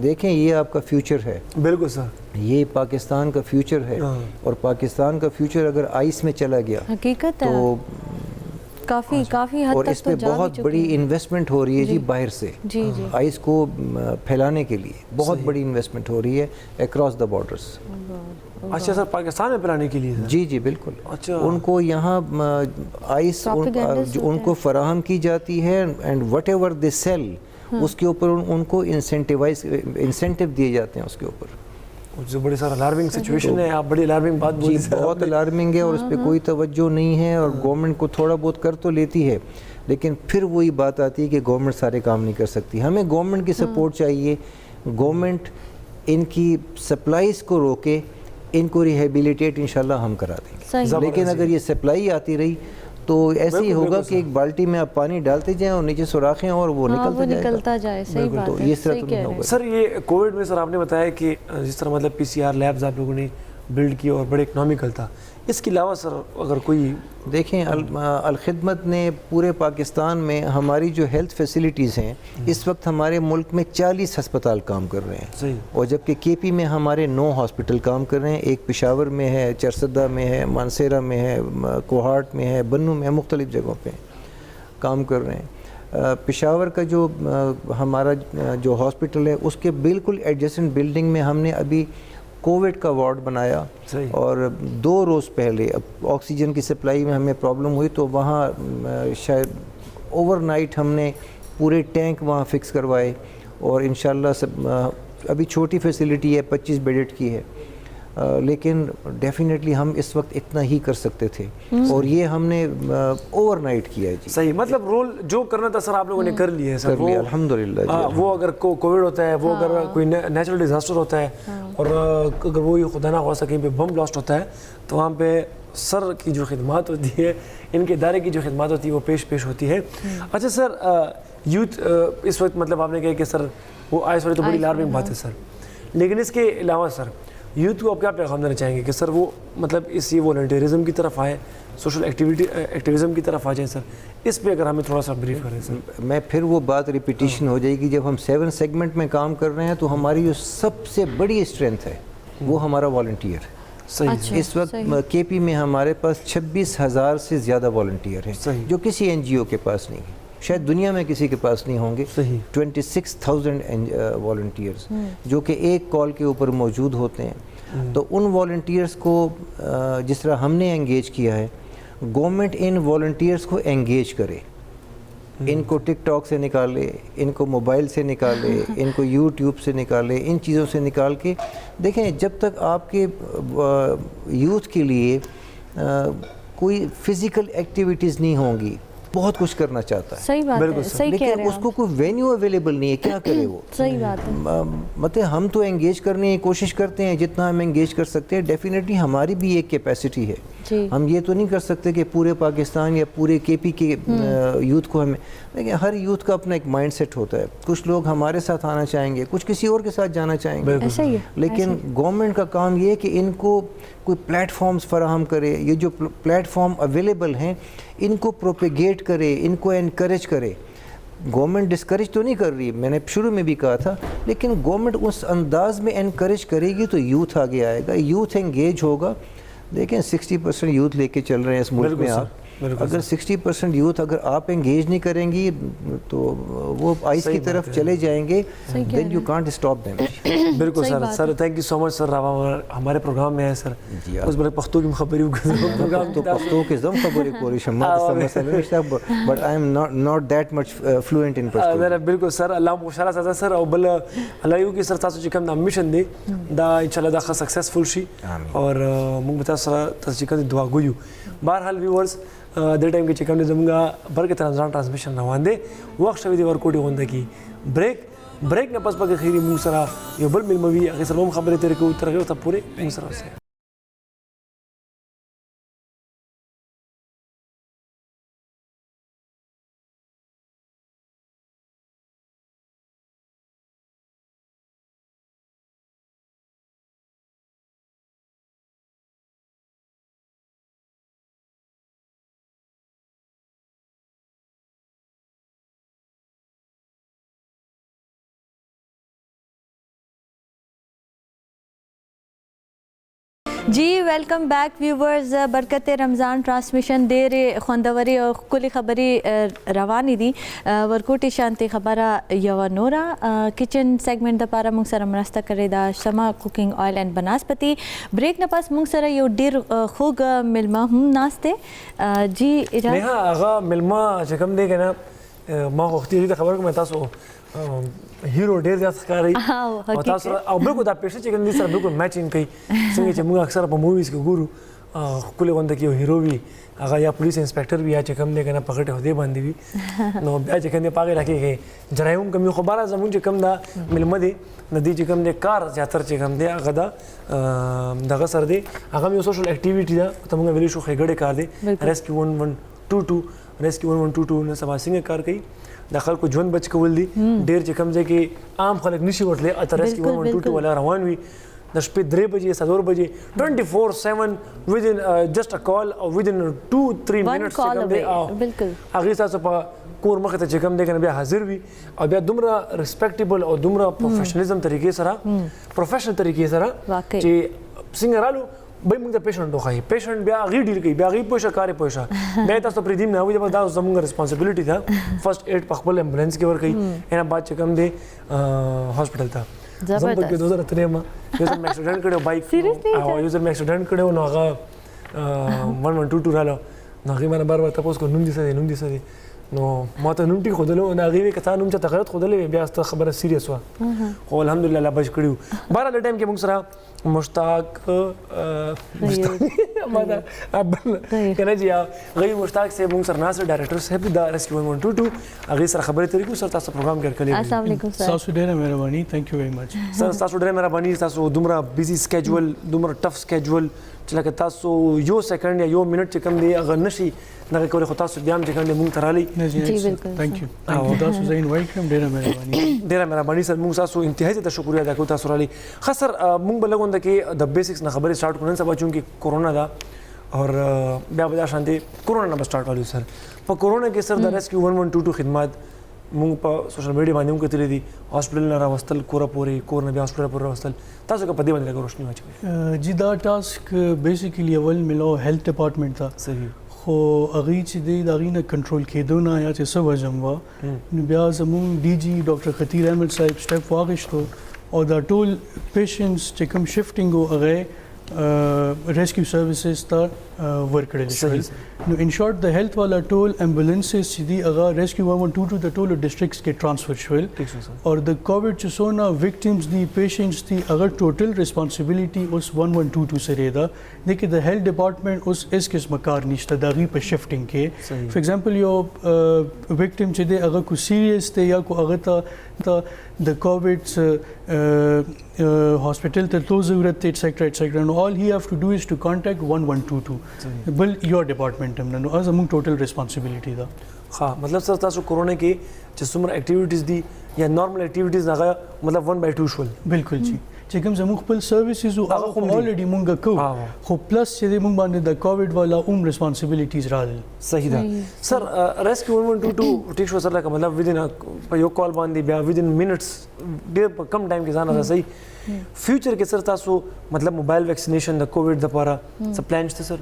دیکھیں یہ آپ کا فیوچر ہے. بالکل سر, یہ پاکستان کا فیوچر ہے, اور پاکستان کا فیوچر اگر آئس میں چلا گیا حقیقت ہے تو کافی حد تک اور اس پہ بہت بڑی انویسٹمنٹ ہو رہی ہے جی باہر سے آئس کو پھیلانے کے لیے, بہت بڑی انویسٹمنٹ ہو رہی ہے اکراس دا بارڈرز. اچھا سر, پاکستان میں پلانے کے لیے؟ جی جی بالکل. ان کو یہاں آئس ان کو فراہم کی جاتی ہے, اینڈ وٹ ایور دے سیل اس کے اوپر ان کو انسینٹیو دیے جاتے ہیں اس کے اوپر. جو بڑی سارا الارمنگ سچویشن ہے, آپ بڑی الارمنگ بات بولی. بہت الارمنگ ہے, اور اس پہ کوئی توجہ نہیں ہے, اور گورنمنٹ کو تھوڑا بہت کر تو لیتی ہے, لیکن پھر وہی بات آتی ہے کہ گورنمنٹ سارے کام نہیں کر سکتی. ہمیں گورنمنٹ کی سپورٹ چاہیے. گورنمنٹ ان کی سپلائیز کو روکے, ان کو ریہیبلیٹیٹ انشاءاللہ ہم کرا دیں گے. لیکن اگر یہ سپلائی آتی رہی تو ایسے ہی ہوگا کہ ایک بالٹی میں آپ پانی ڈالتے جائیں اور نیچے سوراخیں اور وہ نکلتا جائے. صحیح بات ہے, تو اس طرح تو نہیں ہوگا. سر یہ کووڈ میں سر آپ نے بتایا کہ جس طرح مطلب پی سی آر لیبز آپ لوگوں نے بلڈ کی اور بڑے اکنامیکل تھا, اس کے علاوہ سر اگر کوئی دیکھیں الخدمت نے پورے پاکستان میں ہماری جو ہیلتھ فیسلٹیز ہیں, اس وقت ہمارے ملک میں 40 ہسپتال کام کر رہے ہیں, اور جبکہ کے پی میں ہمارے 9 ہاسپٹل کام کر رہے ہیں. ایک پشاور میں ہے, چرسدہ میں ہے, مانسیرہ میں ہے, کوہاٹ میں ہے, بنو میں ہے, مختلف جگہوں پہ کام کر رہے ہیں. پشاور کا جو ہمارا جو ہاسپٹل ہے اس کے بالکل ایڈجسٹنٹ بلڈنگ میں ہم نے ابھی کووڈ کا وارڈ بنایا, اور 2 روز پہلے اب آکسیجن کی سپلائی میں ہمیں پرابلم ہوئی تو وہاں شاید اوور نائٹ ہم نے پورے ٹینک وہاں فکس کروائے, اور انشاءاللہ ابھی چھوٹی فیسلٹی ہے 25 بیڈڈ کی ہے, لیکن ڈیفینیٹلی ہم اس وقت اتنا ہی کر سکتے تھے, اور یہ ہم نے اوور نائٹ کیا ہے. جی صحیح, مطلب رول جو کرنا تھا سر آپ لوگوں نے کر لیا ہے سر. الحمدللہ. وہ اگر کووڈ ہوتا ہے, وہ اگر کوئی نیچرل ڈیزاسٹر ہوتا ہے, اور اگر وہ خدا نہ خواستہ کہیں پہ بم بلاسٹ ہوتا ہے, تو وہاں پہ سر کی جو خدمات ہوتی ہے, ان کے ادارے کی جو خدمات ہوتی ہے وہ پیش ہوتی ہے. اچھا سر, یوتھ اس وقت مطلب آپ نے کہا کہ سر وہ آئس والی تو بڑی الارمنگ بات ہے سر, لیکن اس کے علاوہ سر یوتھ کو آپ کیا پیغام دینا چاہیں گے کہ سر وہ مطلب اس یہ والنٹیرزم کی طرف آئے, سوشل ایکٹیویزم کی طرف آ جائیں سر؟ اس پہ اگر ہمیں تھوڑا سا بریف کریں سر. میں پھر وہ بات ریپیٹیشن ہو جائے گی, جب ہم 7 سیگمنٹ میں کام کر رہے ہیں تو ہماری جو سب سے بڑی اسٹرینتھ ہے وہ ہمارا والنٹیئر ہے. اس وقت کے پی میں ہمارے پاس 26,000 سے زیادہ والنٹیئر ہیں, جو کسی این جی او کے پاس نہیں ہے, شاید دنیا میں کسی کے پاس نہیں ہوں گے. 26,000 والنٹیئرز جو کہ ایک کال کے اوپر موجود ہوتے ہیں. تو ان والنٹیئرز کو جس طرح ہم نے انگیج کیا ہے, گورنمنٹ ان والنٹیئرز کو انگیج کرے, ان کو ٹک ٹاک سے نکالے, ان کو موبائل سے نکالے, ان کو یوٹیوب سے نکالے, ان چیزوں سے نکال کے دیکھیں. جب تک آپ کے یوتھ کے لیے کوئی فزیکل ایکٹیویٹیز نہیں ہوں گی, بہت کچھ کرنا چاہتا ہے. صحیح بات ہے, صحیح کہہ رہے ہیں, لیکن اس کو کوئی وینیو اویلیبل نہیں ہے, کیا کرے وہ؟ صحیح بات ہے. مطلب ہم تو انگیج کرنے کی کوشش کرتے ہیں جتنا ہم انگیج کر سکتے ہیں. ڈیفینیٹلی ہماری بھی ایک کیپیسٹی ہے, ہم یہ تو نہیں کر سکتے کہ پورے پاکستان یا پورے کے پی کے یوتھ کو ہمیں, لیکن ہر یوتھ کا اپنا ایک مائنڈ سیٹ ہوتا ہے. کچھ لوگ ہمارے ساتھ آنا چاہیں گے, کچھ کسی اور کے ساتھ جانا چاہیں گے, لیکن گورنمنٹ کا کام یہ ہے کہ ان کو کوئی پلیٹ فارمز فراہم کرے. یہ جو پلیٹ فارم اویلیبل ہیں ان کو پروپیگیٹ کرے, ان کو انکریج کرے. گورنمنٹ ڈسکریج تو نہیں کر رہی, میں نے شروع میں بھی کہا تھا, لیکن گورنمنٹ اس انداز میں انکریج کرے گی تو یوتھ آگے آئے گا, یوتھ انگیج ہوگا. دیکھیں 60% یوتھ لے کے چل رہے ہیں اس ملک میں آپ, اگر 60% یوتھ اگر آپ انگیج نہیں کریں گی تو وہ آئس کی طرف چلے جائیں گے, دین یو کانٹ اسٹاپ دیم. بالکل سر. سر تھینک یو سو مچ سر, ہمارے پروگرام میں ہے سر. اس بڑے پختو کی خبری پروگرام تو پختو کے زم خبرې کولی شم, ما څه مسله نشته, بٹ آئی ایم not that much fluent in پښتو. بالکل سر, الله مو خوشاله ساته سر. او بل الله یو کې سر تاسو چې کوم د میشن دی دا ان شاء الله دا سکسسفل شي اور موږ به تاسو سره تاسو چې کوم دعا ګویو. بهرحال ویورز د ټایم کې چې کوم زموږه برکت رمضان ټرانسمیشن روان دی, وخت شوی دی ورکوټي غونډه کې بریک نه پس پکې خیری موږ سره یو بل ملموي هغه سره هم خبرې ترې کوو, تر هغه ته پورې موږ سره اوسئ. جی ویلکم بیک ویورز. برکت رمضان ټرانسمیشن ډېرې خوندورې او ښکلې خبرې روانې دي. ورکوټي شانتې خبره یوه نوره کچن سیګمنټ دپاره موږ سره مرسته کړې ده شمع کوکینګ آیل اینډ بناسپتي. بریک نه پس موږ سره یو ډېر خوږ میلمه هم ناست دی. جی نه هغه میلمه چې کوم دی که نه ما غوښتي ته خبر کوم تاسو هیرو ډېر زیات ښکاري او تاسو او بالکل دا پیشه چې کوم دي سره بالکل میچینګ کوي. څنګه چې موږ اکثر په موویز کې ګورو ښکلې غونډه کې یو هیرو وي, هغه یا پولیس انسپیکټر وي یا چې کوم دی که نه په غټې عهدې باندې وي, نو بیا چې کوم دی په هغې علاقې کې جرایم هم کم وي. خو بهرحال زموږ چې کوم دا میلمه دی د دې چې کوم دی کار زیاتر چې کوم دی هغه دا دغه سره دی, هغه هم یو سوشل اکټیویټي ده. ته موږ ویلی شو ښېګړې کار دی, ریسکیو 1122 ریسکیو 1122 نه سبا څنګه کار کوي, د خلکو ژوند بچ کول دي. ډېر چې کوم ځای کې عام خلک نشي ورتلی, اته ریسکیو 1122 والا روان وي د شپې 3 بجې 4 بجې 24/7 within just a call or within 2-3 minutes چې کوم دی هغې ستاسو په کور مخې ته چې کوم دی که نه بیا حاضر وي او بیا دومره ریسپیکټیبل او دومره پروفیشنلیزم طریقې سره پروفیشنل طریقې سره چې څنګه رالو بای موږ د پیشنټ وښایي, پیشنټ بیا هغې ډیل کوي, بیا هغې پوه شه کار یې پوه شه, بیا یې تاسو پرېږدي نه وایي دا زموږ ریسپانسبلټي ده فرسټ ایډ په خپل ایمبولینس کې ورکوي. اینا بعد چې کوم دی هاسپټل ته زم پکې 2003 ما یو ځل مې اکسیډنټ کړی بایک او یو ځل مې اکسیډنټ کړی نو هغه 1122 رااله نو هغې مانه بار بار تپوس کړ نوم دې څه دی نوم دې څه دی, نو ما ته نوم ټیک ښودلو نو هغې وایي که تا نوم چاته غلط ښودلی بیا ستا خبره سیریس وه, خو الحمدلله الله بچ کړي وو. بهرحال د ټایم کې موږ سره مشتاق کنه جی غیر مشتاق سے موږ سره ناصر ډایرکټر صاحب د ریسکیو 1122 هغې سره خبرې ترې کوو. سر تاسو پروګرام کې ورکړی. السلام علیکم سر. تاسو ډېره مهرباني, تھینک یو ویری مچ. سر تاسو ډېره مهرباني, تاسو دومره بیزي سکیجول دومره ټف سکیجول چې لکه تاسو یو سیکنډ یا یو منټ چې کوم دی هغه نشي دغه کولی, خو تاسو بیا هم چې کوم دی موږ ته رالی. جی بالکل تھینک یو تاسو زه انوایټ کړم, ډېره مهرباني. ډېره مهرباني سر, موږ تاسو انتهایي زیاته شکریه ادا کوو تاسو رالی. ښه سر موږ به لږ غونډه کې د بیسکس نه خبرې سټارټ کړو. نن سبا چونکې کورونا ده اور بیا به دا شانتې کورونا نه به سټارټ والو. سر په کورونا کې سر د ریسکیو 1122 خدمات موږ په سوشل میډیا باندې هم کتلی دي, هاسپټل نه راوستل کوره پورې, کور نه بیا هاسپټل پورې راوستل. تاسو که په دې باندې لږه روشني واچوئ. جی دا ټاسک بیسیکلی اول ملو هیلث ډپارټمنټ ته صحیح, خو هغې چې دی د هغې نه کنټرول کېدو نه یا چې څه وجه وه نو بیا زموږ ډي جي ډاکټر خطیر احمد صاحب سټیپ واخیستو او دا ټول پیشنټس چې کوم شفټینګ و هغه ریسکیو سروسز ته ورکړل شول. نو ان شارټ د هیلث والا ټول ایمبولینسز چې دي هغه ریسکیو 1122 د ټولو ډسټرکټس کې ټرانسفر شول او د کووډ چې څونه وکټمز دي پیشنټس دي هغه ټوټل ریسپانسبلټي اوس 1122 سره ده. لیکن د هیلث ډپارټمنټ اوس هیڅ قسمه کار نشته د هغې په شفټینګ کې. فار ایگزامپل یو وکټم چې دی هغه کو سیریس دی یا کو هغه ته د کووډ هاسپټل ته تلو ضرورت دی ایټسیکټرا ایټسیکټرا. نو all he have to do is to contact 1122 بل your department هم نه, نو زموږ ټوټل ریسپانسبلټي ده. ها مطلب سر تاسو کورونا کې چې څومره اکټیویټیز دي یا نارمل اکټیویټیز هغه مطلب 1/2 شول. بالکل جی, چې کوم زموږ خپل سروسز او هغه خو الریډي مونږ کوو, خو پلس چې موږ باندې د کووډ والا ریسپانسبلټیز راغلل. صحیح ده سر. ریسکیو 1122 ټیک شو سر, لکه مطلب ودین په یو کال باندې بیا ودین منټس ډېر په کم ټایم کې ځان رسوي. فیوچر کې سر تاسو مطلب موبایل ویکسینیشن د کووډ لپاره څه پلان شته سر؟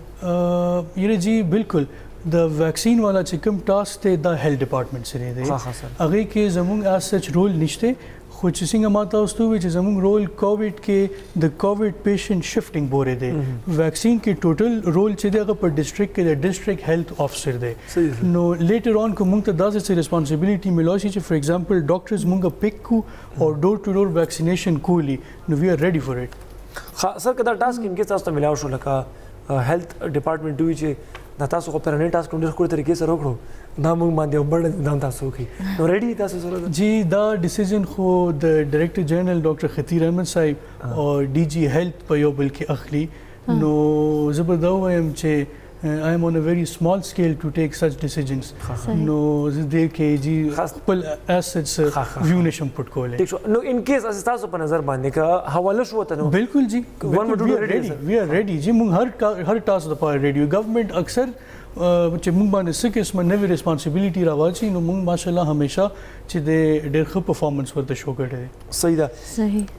یره جی بالکل د ویکسین والا چې کوم ټاسک دی دا هیلث ډپارټمنټ سره دی هغه کې زموږ اس سچ رول نشته خو چې څنګه ما تاسو ته وی چې زموږ رول کووډ کې د کووډ پیشنټ شفټینګ بوره دی ویکسین کې ټوټل رول چې دی هغه په ډسټریکټ کې د ډسټریکټ هیلث افسر دی نو لیټر آن کو موږ ته داسې ریسپانسبিলিټي ملو شي چې فار ایگزامپل ډاکټرز موږ پک کو او ډور ټو ډور ویکسینیشن کولی نو وی آر ریډي فار اټ سر کدا ټاسک ان کې تاسو ته ملاو شو لکه هیلث ډپارټمنټ دوی چې دا تاسو خو پرانه ټاسک ډېر خو طریقې سره وکړو دا موږ باندې وبړ دا تاسو کې نو ریډي تاسو سره جی دا ډیسیژن خو د ډایریکټر جنرال ډاکټر خطیر احمد صاحب او ډي جی هیلث په یو بل کې اخلي نو زه به دا وایم چې I am on a very small scale to take such decisions. نو زه دې کې جی خپل assets view نشم پټ کولای نو ان کیس اس تاسو په نظر باندې کا حواله شو ته نو بالکل جی we are ready جی موږ هر ټاسک لپاره ریډي ګورنمنت اکثر چې موږ باندې څه قسمه نوې ریسپانسبিলিټي راوځي نو موږ ماشاءالله همیشه چې د ډېر ښه پرفارمنس ورته شو کړی صحیح ده صحیح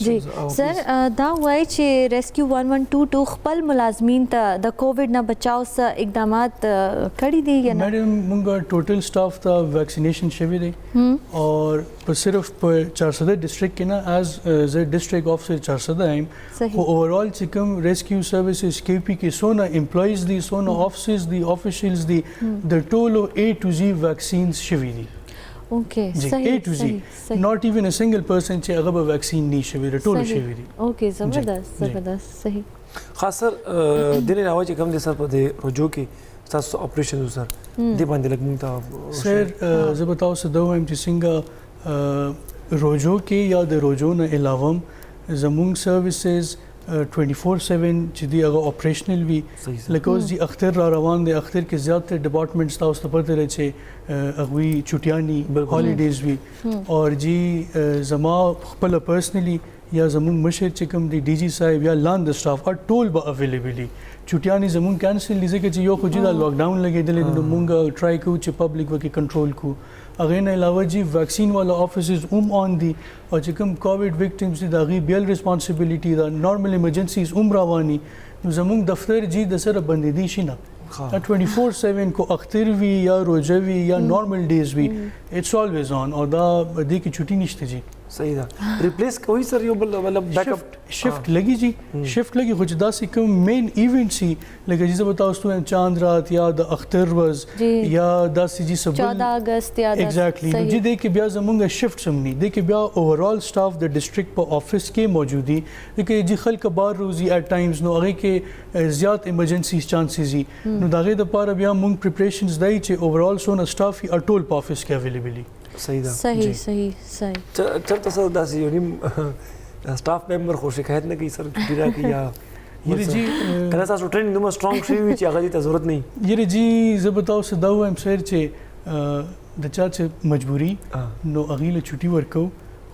جی سر دا وایي چې ریسکیو 112 خپل ملازمین ته د کووډ نه بچاو سره اقدامات کړي دي یا نه میډم موږ ټوټل سټاف ته ویکسینیشن شوی دی اور په صرف په 400 ډسټریکټ کې نه ایز ز ډسټریکټ افسر 400 ایم خو اوورال چې کوم ریسکیو سروسز کې پی کې سونه امپلایز دي سونه افسرز دي افیشلز دي د ټولو A to Z ویکسینز شوی دي اوکې صحیح A to Z not even a single person چې هغه به ویکسین نه شوی دی ټول شوی دي اوکې زبردست صحیح خاص سر دنه راوځي کوم د سر په دې رجو کې تاسو اپریشن سر دی باندې لګ مونږ ته سر زه به تاسو دا وایم چې څنګه روجو کې یا د روجو نه علاوه زموږ سروسز 24/7 چې دی هغه اپریشنل وی لکه اوس دی اختر را روان دی اختر کې زیاتره ډپارټمنټس تاسو ته پته لري چې هغوی چټیانی هالیډیز وی اور جی زما خپل پرسنلی یا زموږ مشر چې کوم دی ډي جی صاحب یا لاند سټاف ټول به اویلیبلی چټیانی زموږ کینسل دي ځکه چې یو خو جی دا لاک ډاون لګیدل نو مونږ ټرای کوو چې پبلک وکي کنټرول کو هغه نه علاوه جی ویکسین والا افیسز آن دي او چې کوم کووډ وکټمز دي دا غي بیل ریسپانسبিলিټي دا نارمل ایمرجنسیز رواني نو زموږ دفتر جی د سره بندې دي شي نه 24/7 کو اختر وی یا روزه وی یا نارمل ډیز وی اټس آلویز آن او دا دې کې چھٹی نشته جی صحیح ده ریپلیس کوي سر یو بل مطلب بیک اپ شفت لګي جی شفت لګي خو دا سې کوم مین ایونت سي لکه چې زه تاسو ته چاند رات یا د اختر ورځ یا دا سې جی 14 اگست یا ایگزیکټلی نو جی دې کې بیا زمونږ شفت سمني دې کې بیا اوورال سټاف د ډسټریکټ په افیس کې موجودي لکه جی خلک بار روزي اټ ټایمز نو هغه کې زیات ایمرجنسیز چانسز دي نو دا غي د پاره بیا مونږ پریپریشنز دی چې اوورال سونه سټاف یې ټول په افیس کې اویلیبلی صحیح ده صحیح چرته سر داسې یو نیم سټاف ممبر خو شکایت نه کوي سر چټي راکړي یا یره جی کله تاسو ټریننګ دومره سټرونګ شوی وي چې هغه ته ضرورت نه یره جی زه به تاسو دا وایم سر چې د چا چې مجبوری نو هغه له چټي ورکو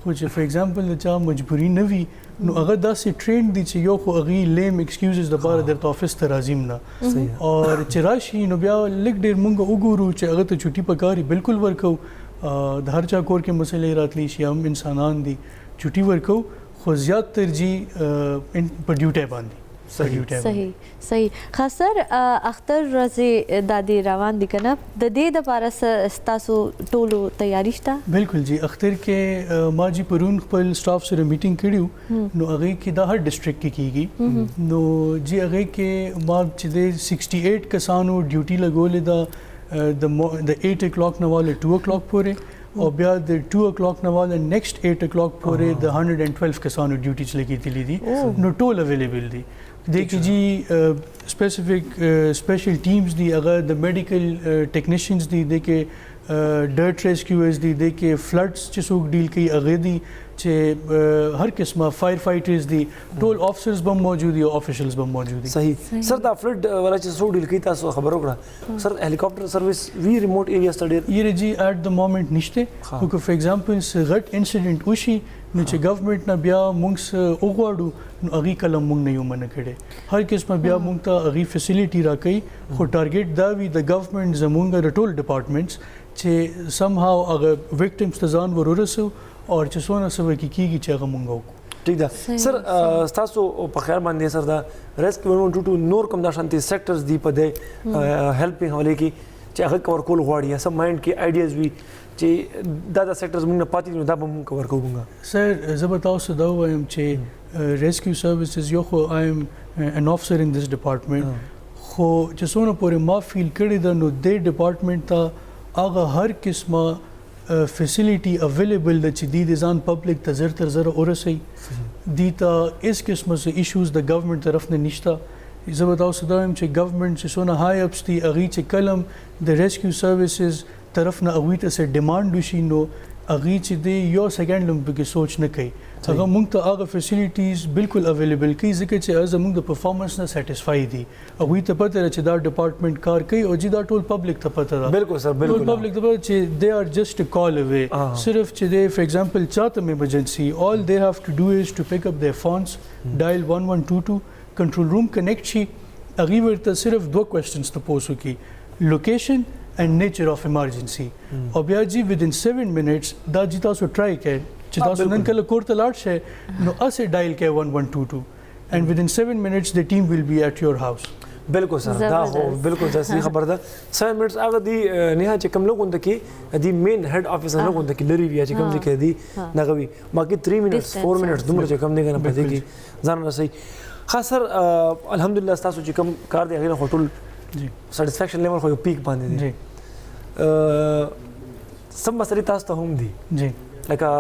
خو چې فار ایگزامپل د چا مجبوری نه وي نو هغه داسې ټرین دي چې یو خو هغه لیم ایکسکیوزز د بار درته افیس ته راځم نه او چې راشي نو بیا لګ ډیر مونږ وګورو چې هغه ته چټي پکاري بالکل ورکو د هر چا کور کې مسلې راتلی شي هم انسانان دي چټي ورکو خو زیات ترجیح په ډیوټي باندې صحیح خاصر اختر ورځې د دې روان دي کنه د دې د لپاره تاسو ټولو تیاری شته بالکل جی اختر کې ما جی پرون خپل سټاف سره میټینګ کړیو نو هغه کې د هر ډسټریکټ کې کیږي نو جی هغه کې ما چې د 68 کسانو ډیوټي لګولې ده د 8 o'clock نه واله 2 o'clock پورې او بیا د 2 o'clock نه واله نیکسٹ 8 o'clock پورې د 112 کسانو ډیوټیز لګېدلې دي نو ټول اویلیبل دي د کې جی سپیشل ټیمز دي هغه د میډیکل ټیکنیشینز دي د کې ډرټ ریسکیوز دي د کې فلډز چې څوک ډیل کوي هغه دي چې هر قسمه فایر فایټرز دي ټول افسرز به موجود دي او افیشلز به موجود دي صحیح سر دا فلډ ولا چې څوک ډیل کوي تاسو خبر وکړه سر هلیکاپټر سرویس وی ریموټ ایریا سټډي یره جی اټ د مومنت نشته خو فار ایگزامپل غټ انسیډنٹ وشي نو چې ګورنمنت نه بیا موږ وګواړو نو هغه کلم موږ نه یو منع کړي هر قسمه بیا موږ ته هغه فیسیلیټي راکړي خو ټارګټ دا وي د ګورنمنت زمونږ د ټول ډپارټمنټس چې سم هاو هغه وکټمز ته ځان ورورسو اور چې څونه سبا کیږي چې هغه مونږ وکړو ټیک ده سر تاسو په خیال باندې سر دا ریسکیو 112 نور کوم دا شانتي سیکټرز دی په دې هیلپینګ حواله کې چې هغه کور کول غواړي یا سم مایند کې آیډیاز وي چې دا سیکټرز موږ نه پاتې دي دا به موږ کور کوو سر زه به تاسو دا وایم چې ریسکیو سروسز یو خو آی ایم ان افسر ان دس ډپارټمنټ خو چې څونه پورې ما فیل کړی ده نو دې ډپارټمنټ ته هغه هر قسمه فیسیلیټي اویلیبل ده چې دی د ځان پبلک ته زر تر زر ورسوي دی ته هیڅ قسمه څه ایشوز د ګورنمنټ طرف نه نشته زه به تاسو دا وایم چې ګورنمنټ چې څونه های اپس دي هغې چې کله د ریسکیو سروسز طرف نه هغوی ته څه ډیمانډ وشي نو هغې چې دی یو سیکنډ هم پکې سوچ نه کوي هغه موږ ته هغه فیسیلیټیز بالکل اویلیبل کوي ځکه چې زموږ د پرفارمنس نه سیټسفای دي هغوی ته پته ده چې دا ډپارټمنټ کار کوي او دا ټول پبلک ته پته ده بالکل سر بالکل ټول پبلک ته پته چې دے آر جسٹ ا کال اوے صرف چې دی فار ایگزامپل چاته ایمرجنسی آل دے ہیو ټو ډو از ټو پک اپ دیئر فونز ډایل 1122 کنټرول روم کنیکټ شي هغې ورته صرف دوه کوېسچنز تپوس وکړي لوکیشن and nature of emergency او بیا جی within 7 minutes دا جی تاسو ټرای کړئ چې تاسو نن کله کور ته لاړ شئ نو اسې ډایل کړئ 1122 and within 7 minutes the team will be at your house بالکل سر دا هو بالکل صحیح خبر ده 7 منټس هغه دی نه چې کوم لوګون ته کې دی مین هیډ افیس نه لوګون ته کې لري وی چې کوم ځای کې دی نغوي باقي 3 منټس 4 منټس دومره چې کوم دی کنه پدې کې ځان رسي خاص سر الحمدلله تاسو چې کوم کار دی هغه هوټل جی سټیسفیکشن لیول خو پیک باندې دی جی سم مسلې تاسو ته هم دي جی لکه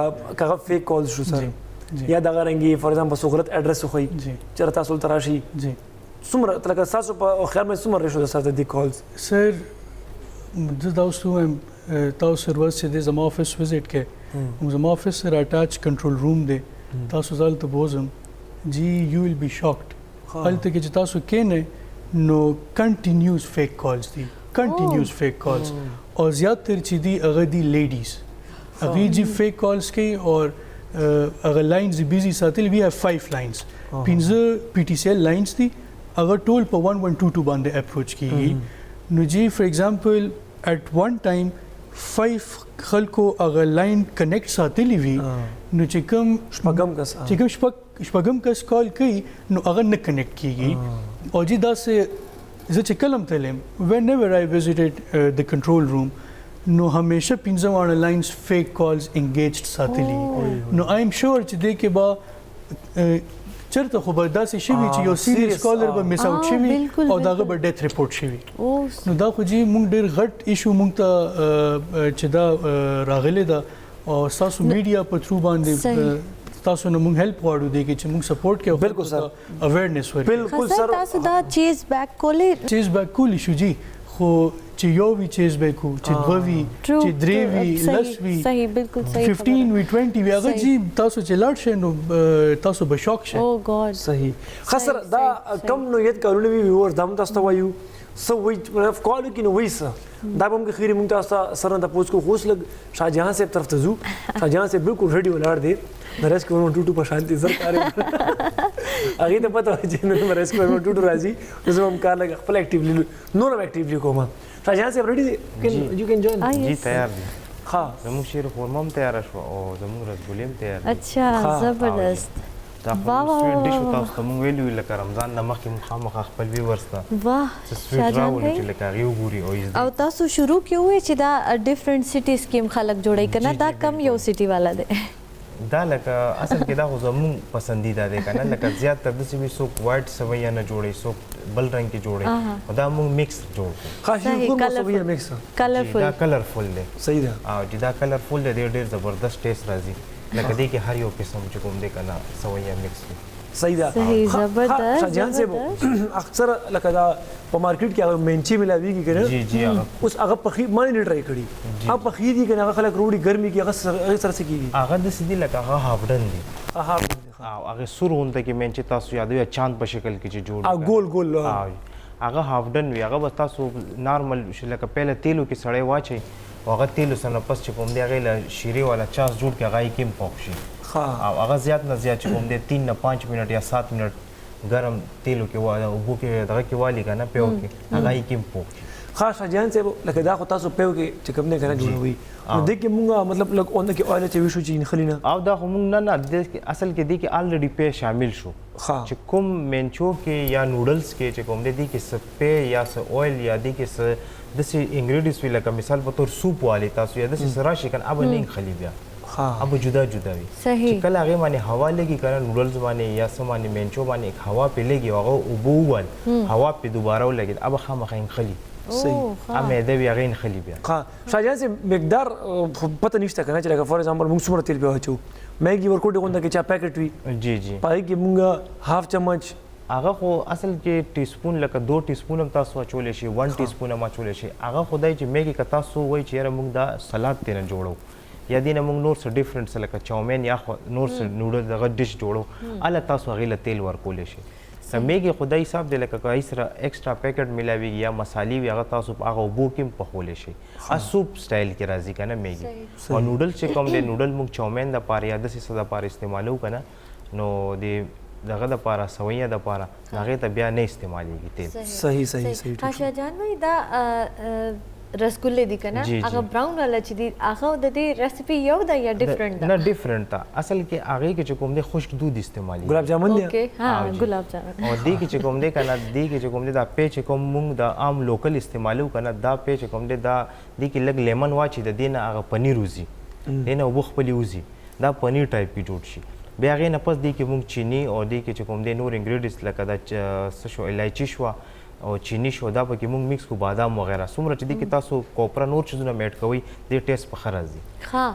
هغه فیک کال شو سر یا دا غرنګي فور ایگزامپل سو غلط ایڈریس خو جی چیرته تاسو تراشي جی څومره لکه تاسو په خیال مې څومره ريشو د سره د کالز سر زه تاسو وایم تاسو ورځ چې د زما افیس وزټ کې زما افیس سره اٹیچ کنټرول روم دی تاسو ځل ته بوزم جی یو ویل بی شاکډ هلته کې چې تاسو کینې نو کنټینیوس فیک کالز دي کنټینیوس فیک کالز او زیاتره چې دي هغه دي لیډیز هغه جی فیک کالز کوي او هغه لاینز بیزی ساتل وی هاف 5 لاینز پنځه پی ټی سی ایل لاینز دي هغه ټول په 1122 باندې اپروچ کیږي نو جی فار ایگزامپل ایٹ ون ټایم 5 خلکو هغه لاین کنیکټ ساتلی وي نو چې کوم شپږم کس کال کوي نو هغه نه کنیکټ کیږي او جی دا سه زه چې کلم تلم whenever I visited the control room نو همیشه 15 لاینز فیک کالز انګیجډ ساتلی نو I am sure چې دې کې با چرته خو به داسې شوي چې یو سیریس کالر به میس آوټ شوي او د هغه به ډیث رپورټ شوي نو دا خو جی موږ ډېر غټ ایشو موږ ته چې دا راغلی ده او ستاسو میډیا په تھرو باندې تاسو نه موږ هیلپ غواړو دی چې موږ سپورټ کوو بالکل سر اویرنس ورکړو بالکل سر تاسو دا چیز بیک کولې شو جی خو چې یو وی چیز بیک کو چې دوه وی چې درې وی لس وی صحیح بالکل صحیح 15 وی 20 وی هغه جی تاسو چې لاړ شئ نو تاسو به شاک شئ او ګاډ صحیح خسر دا کم نوعیت کارونه وی ویور دم تاسو ته وایو سو وی کال کې نو ویسه دا به موږ خیری موږ تاسو سره د پوس کو خوش لګ شاهجهان صاحب طرف ته زو شاهجهان صاحب بالکل ریډي ولاړ دی د ریسکیو 122 په شانتي زر کار هغه ته پته وایي چې نو ریسکیو 122 راځي زه هم کار لګ خپل اکټیولی نور اکټیولی کوم شاهجهان صاحب ریډي یو کین جوین جی تیار دي ها زموږ شیر فورمم تیار شو او زموږ رسګولیم تیار اچھا زبردست دا سویټ ډیش تاسو ته مونږ ویلو لکه رمضان نه مخکې مونږ خامخا خپل ویورس ته واه سویټ راوړو چې لکه یو ګوري او تاسو شروع کیو چې دا ډیفرنٹ سټیز کې خلک جوړی کنه دا کم یو سټي والا دی دا لکه اصل کې دا خو زموږ پسندیده دی کنه لکه زیات تر داسې وي څوک وایټ سویا نه جوړي څوک بل رنګ کې جوړي دا مونږ میکس جوړ کړو خاصه کوم سویا میکس کلرفل دا کلرفل دی صحیح ده او چې دا کلرفل دی ډېر زبردست ټیسټ راځي لکه دې کې هر یو قسم چې کوم دی کنه سویا میکس دی صحیح ده صحیح زبردست شاهجهان صاحب اکثر لکه دا په مارکیټ کې هغه منچي ملاويږي کنه جی جی اوس هغه پخې مانی نه ټرای کړی هغه پخې دي کنه هغه خلک روړي ګرمي کې هغه سره سکیږي هغه د سیدی لکه هغه هافډن دی هغه سور غونډه کې منچي تاسو یادوي چاند په شکل کې چې جوړ ګول ګول هغه هافډن وی هغه بس تاسو نارمل لکه پهله تیلو کې سړی واچي هغه تیلو سره پس چې کوم دی هغه له شیرې والا چاس جوړ کې هغه کې پوښ شي او هغه زیات نه زیات چې کوم دی 3 نه 5 منټ یا 7 منټ ګرم تیلو کې واه او بو کې دغه کې والی کنه په کې هغه کې پوښ خاص جان سے لکه دا خو تاسو پیو کې چې کوم نه کنه جوړوي نو دې کې مونږه مطلب لګ اون کې اویل چې وشو چې خلینا او دا خو مونږ نه اصل کې دی کې الریډي پی شامل شو چې کوم منچو کې یا نوډلز کې چې کوم دی کې س پی یا س اویل یا دی کې س دسي انګریډینټس وی لکه مثال په تور سوپ والی تاسو یا دسي سره شي کنه اب نه خلی بیا اب جدا جدا وي چې کله هغه باندې هوا لګي کنه نوډلز باندې یا سمانه منچو باندې هوا په لګي هغه او بوول هوا په دوباره ولګي اب خامخین خلی صحیح امه دی بیا غین خلی بیا ها شاجان سے مقدار پته نشته کنه چې لکه فور ایگزامپل موږ څومره تیل به واچو مېګي ورکوټ غونډه کې چا پیکټ وی جی جی پای کې موږ هاف چمچ هغه خو اصل کې ټی سپون لکه 2 ټی سپون هم تاسو اچولې شي 1 ټی سپون هم اچولې شي هغه خدای چې مېګي که تاسو وای چې موږ دا سلاد تینا جوړو یا دینه موږ نور څه ډیفرنٹ څه لکه چاومین یا نور څه نوډل دغه ډیش جوړو اله تاسو هغه له تیل ورکولې شي سمېږي خدای صاحب د لکه کای سره ایکسترا پیکټ ملاوي یا مصالې وی هغه تاسو هغه وبو کې پخولې شي ا سوپ سټایل کې راځي کنه مېګي او نوډل چې کوم دی نوډل موږ چاومین د پاره یا د څه د پاره استعمالو کنه نو د دغه د پاره سویا د پاره هغه ته بیا نه استعمالېږي تیل صحیح خاصه جان وای دا رسګولې دي کنه هغه براون والا چې دی هغه د دې ریسپی یو دا یا ډیفرنٹ نه ډیفرنٹ تا اصل کې هغه کې چې کوم دی خشک دود استعمالي ګلاب جامن دی اوکې ها ګلاب جامن او دی کې چې کوم دی کنه دی کې چې کوم دی دا پیچ کوم مونږ د عام لوکل استعمالو کنه دا پیچ کوم دی دا دی کې لګ لیمن واچي د دینه هغه پنیر وزي دینه وبخ پلی وزي دا پنیر ټایپ کې جوړ شي بیا هغه نه پس دی کې مونږ چینی او دی کې چې کوم دی نور انګریډینټس لکه دا څه شو الایچی شو او چینی شو دا پکې مونږ میکس کو بادام وغیرہ څومره چې دی کې تاسو کوپرا نور چیزونه میټ کوي د ټیسټ په خرازي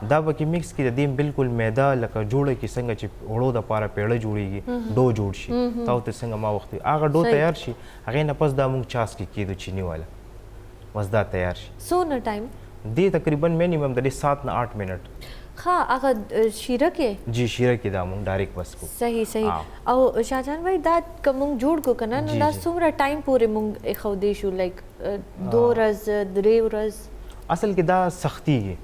دا پکې میکس کې د دې بالکل میدا لکه جوړه کې څنګه چې وړو د پاره پیړه جوړیږي ډو جوړ شي تاسو ته څنګه ما وخت هغه ډو تیار شي هغه نه پس دا مونږ چاس کې کېدو چینی والا بس دا تیار شي سونه ټایم دی تقریبا مینیمم د 7 نه 8 منټ ها هغه شیره کې جی شیره کې دا مونږ ډایرکټ بس کو صحیح او شاهجان بھائی دا کوم جوړ کو کنه نو دا څومره ټایم پورې مونږ خو دې شو لایک 2 ورځ 3 ورځ اصل کې دا سختیږي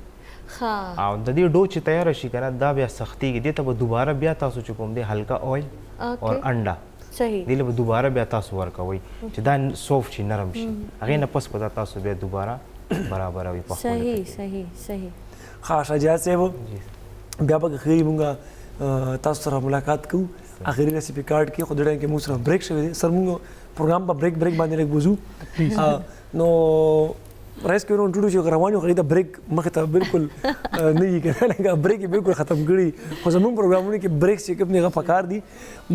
ها او د دې ډو چې تیار شي کنه دا بیا سختیږي دې ته دوباره بیا تاسو چې کوم دی هلکا اویل او انډا صحیح دې له دوباره بیا تاسو ورکوي چې دا سوفت شي نرم شي هغه نه پس پتا تاسو بیا دوباره برابر وي په صحیح خاص اجازه صاحب بیا به خیری مونږه تاسو سره ملاقات کوو اخري ریسیپي کارت کې خو دړه کې موږ سره بریک شوی دی سر مونږ پروګرام په بریک باندې لګ بوزو نو رئیس کې ورون ټوډو چې روانو خو دا بریک مخه ته بالکل نه یې کنه لکه بریک بالکل ختم کړی خو زموږ پروګرامونه کې بریک چې کوم نه پکار دي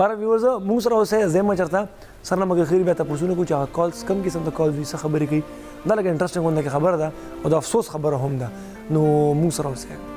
بار ویورز موږ سره اوسه زما چرته سره مګ خیری به تاسو کو چې کالز کم قسم د کال وی څه خبرې کوي دا لکه انټرېسټینګ ونه خبره ده او د افسوس خبره هم ده نو موږ سره اوسه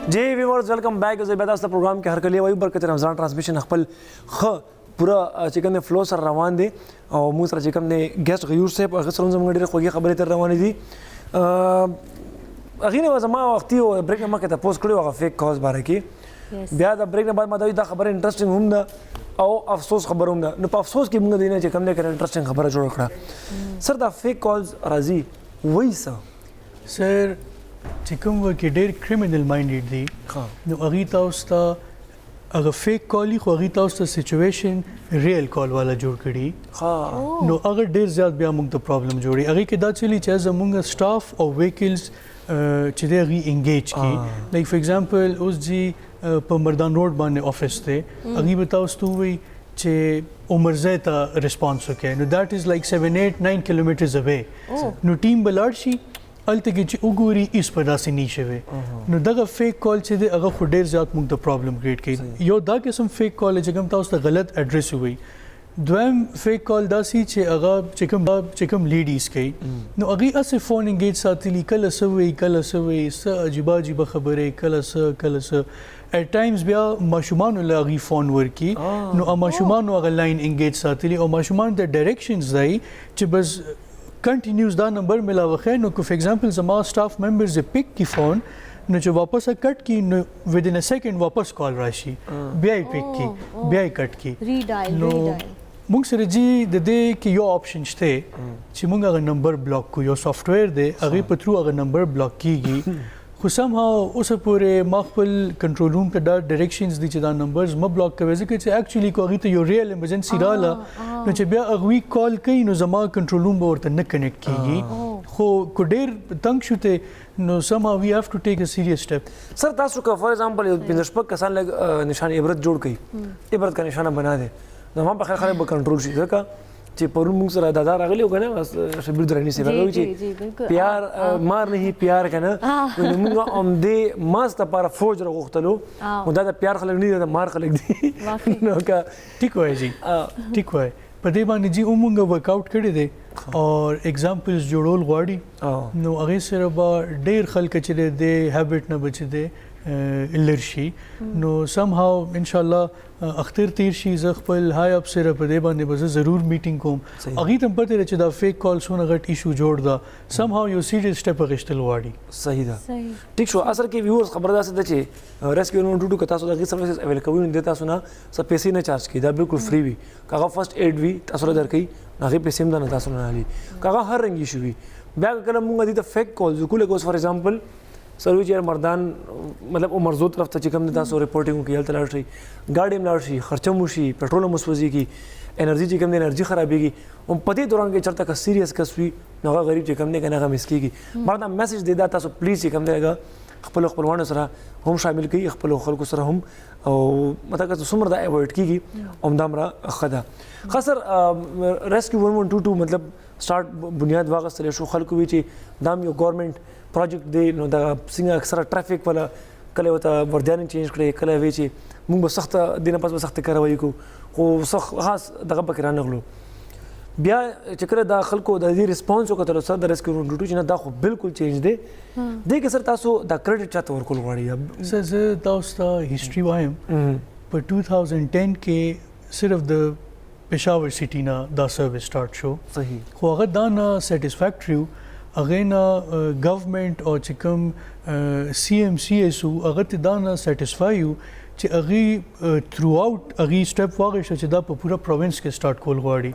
جی ویورز ویلکم بیک زه به تاسو پروګرام کې هر کله وایو برکت رمضان ټرانسمیشن خپل پورا چې کوم فلو سره روان دي او موږ سره چې کوم نه ګیسټ غیور صاحب هغه سره زموږ ډېر خوږی خبرې تر روانې دي هغه نه زما وختي او بریک ما کې ته پوسټ کړو هغه فیک کاز باره کې بیا د بریک نه بعد ما دا خبره انټرېسټینګ هم ده او افسوس خبره هم ده نو په افسوس کې موږ دینه چې کوم نه کړ انټرېسټینګ خبره جوړ کړه سر دا فیک کالز راځي وایسه سر چې کوم ورکې ډېر کرمینل مایندډ دي نو هغې تاسو ته هغه فیک کال خو هغې تاسو ته سچویشن ریل کال والا جوړ کړي نو هغه ډېر زیات بیا موږ ته پرابلم جوړي هغې کې دا چلی چې زموږ سټاف او ویکلز چې دی هغې انګیج کړي لایک فار ایگزامپل اوس جی په مردان روډ باندې افس دی هغې به تاسو ته ووایي چې عمرزی ته ریسپانس وکړي نو دیٹ از لایک 7-8-9 کیلومیټرز اوے نو ټیم به لاړ شي الته کې چې وګوري ایس په داسې نه شوی نو دغه فیک کال چې دی هغه خو ډېر زیات موږ ته پرابلم کریټ کوي یو دا قسم فیک کال چې کوم تاسو ته غلط اډرس وي دویم فیک کال داسې چې هغه چې کوم لیډیز کوي نو هغې هسې فون انګیج ساتلي کله څه وایي کله څه وایي څه عجیبه عجیبه خبرې کله څه ایٹ ټایمز بیا ماشومانو له هغې فون ورکي نو ماشومانو هغه لاین انګیج ساتلي او ماشومان د ډایرکشنز دی چې بس کنټینیوز دا نمبر ملاوخی نو که فار ایگزامپل زما سټاف ممبرز یې پک کی فون نو چې واپس کټ کی نو ود ان ا سیکنډ واپس کال راشي بیا یې پک کی بیا یې کټ کی ریډایل مونږ سره جی د دې کې یو آپشن شته چې مونږ هغه نمبر بلاک کو یو سافټویر دی هغې په تھرو هغه نمبر بلاک کیږي خو سم هاو اوسه پورې ما خپل کنټرول روم ته دا ډایرکشنز دي چې دا نمبرز مه بلاک کوئ ځکه چې اکچولی که هغې ته یو ریل ایمرجنسي راله نو چې بیا هغوی کال کوي نو زما کنټرول روم به ورته نه کنیکټ کیږي خو که ډېر تنګ شو ته نو سم هاو وی هیو ټو ټیک ا سیریس سټیپ سر تاسو که فار ایگزامپل پنځه شپږ کسان لږ نشان عبرت جوړ کړي عبرت کا نشانه بنا دی نو ما په خیر خلک به کنټرول شي ځکه چې پرون موږ سره دادا راغلی و که نه شبیر دراني صاحب راغلی چې پیار مار نه پیار که نه نو موږ همدې ماز دپاره فوج راغوښتلو نو دا د پیار خلک نه دي د مار خلک دي نو که ټیک وایي جی ټیک وایي په دې باندې جی موږ ورک آؤٹ کړی دی اور ایگزامپلز جوړول غواړي نو هغې سره به ډېر خلک چې دی هیبټ نه بچ دی لر شي نو سم هاو ان شاء الله اختر تیر شي زه خپل های اپ سره په دې باندې به زه ضرور میټینګ کوم هغې ته هم پته ده چې دا فیک کال څونه غټ ایشو جوړ ده سم هاو یو سیریس سټیپ اخیستل غواړي صحیح ده ټیک شو اصل کې ویورز خبر داسې ده چې ریسکیو 122 که تاسو د هغې سروسز اویل کوئ نو دې تاسو نه څه پیسې نه چارج کوي دا بالکل فری وي که هغه فرسټ ایډ وي تاسو له درکوي نو هغې پیسې هم نه تاسو نه اخلي که هغه هر رنګ ایشو وي بیا که کله موږ دې ته فیک کالز وکړو لکه اوس فار ایگزامپل سروي چې مردان مطلب عمرزو طرف ته چې کوم د تاسو ریپورټینګ وکړي هلته لاړ شئ ګاډي هم لاړ شي خرچه مو شي پټرول هم وسوځېږي انرژي چې کوم دی انرژي خرابېږي هم په دې دوران کې چېرته که سیریس کس وي نو هغه غریب چې کوم دی که نه هغه مس کېږي ما دا میسج دی دا تاسو پلیز چې کوم دی هغه خپلو خپلوانو سره هم شامل کړي خپلو خلکو سره هم او مطلب که څومره دا ایوایډ کېږي همدا همره ښه ده ښه سر ریسکیو 1122 مطلب سټارټ بنیاد واغستلی شو خلکو وي چې دا هم یو ګورنمنټ پروجیکټ دی نو دا څنګه اکثره ټرافیک والا کله ورته وردیانې چینج کړی کله وی چې موږ به سخته دې نه پس به سختې کاروایي کوو خو سخت خاص دغه پکې رانغلو بیا چې کله دا خلکو د دې ریسپانس وکتلو سر د ریسکیو 122 چې نه دا خو بالکل چینج دی دې کې سر تاسو دا کریډټ چاته ورکول غواړئ سر زه تاسو ته هسټري وایم په 2010 کې صرف د پېښور سټي نه دا سروس سټارټ شو صحیح خو هغه دا نه سیټسفیکټري و هغې نه ګورمنټ او چې کوم سی ایم سی ایس و هغه ته دا نه سیټسفای و چې هغې تھرو آؤٹ هغې سټیپ واخیسته چې دا په پوره پروونس کې سټارټ کول غواړي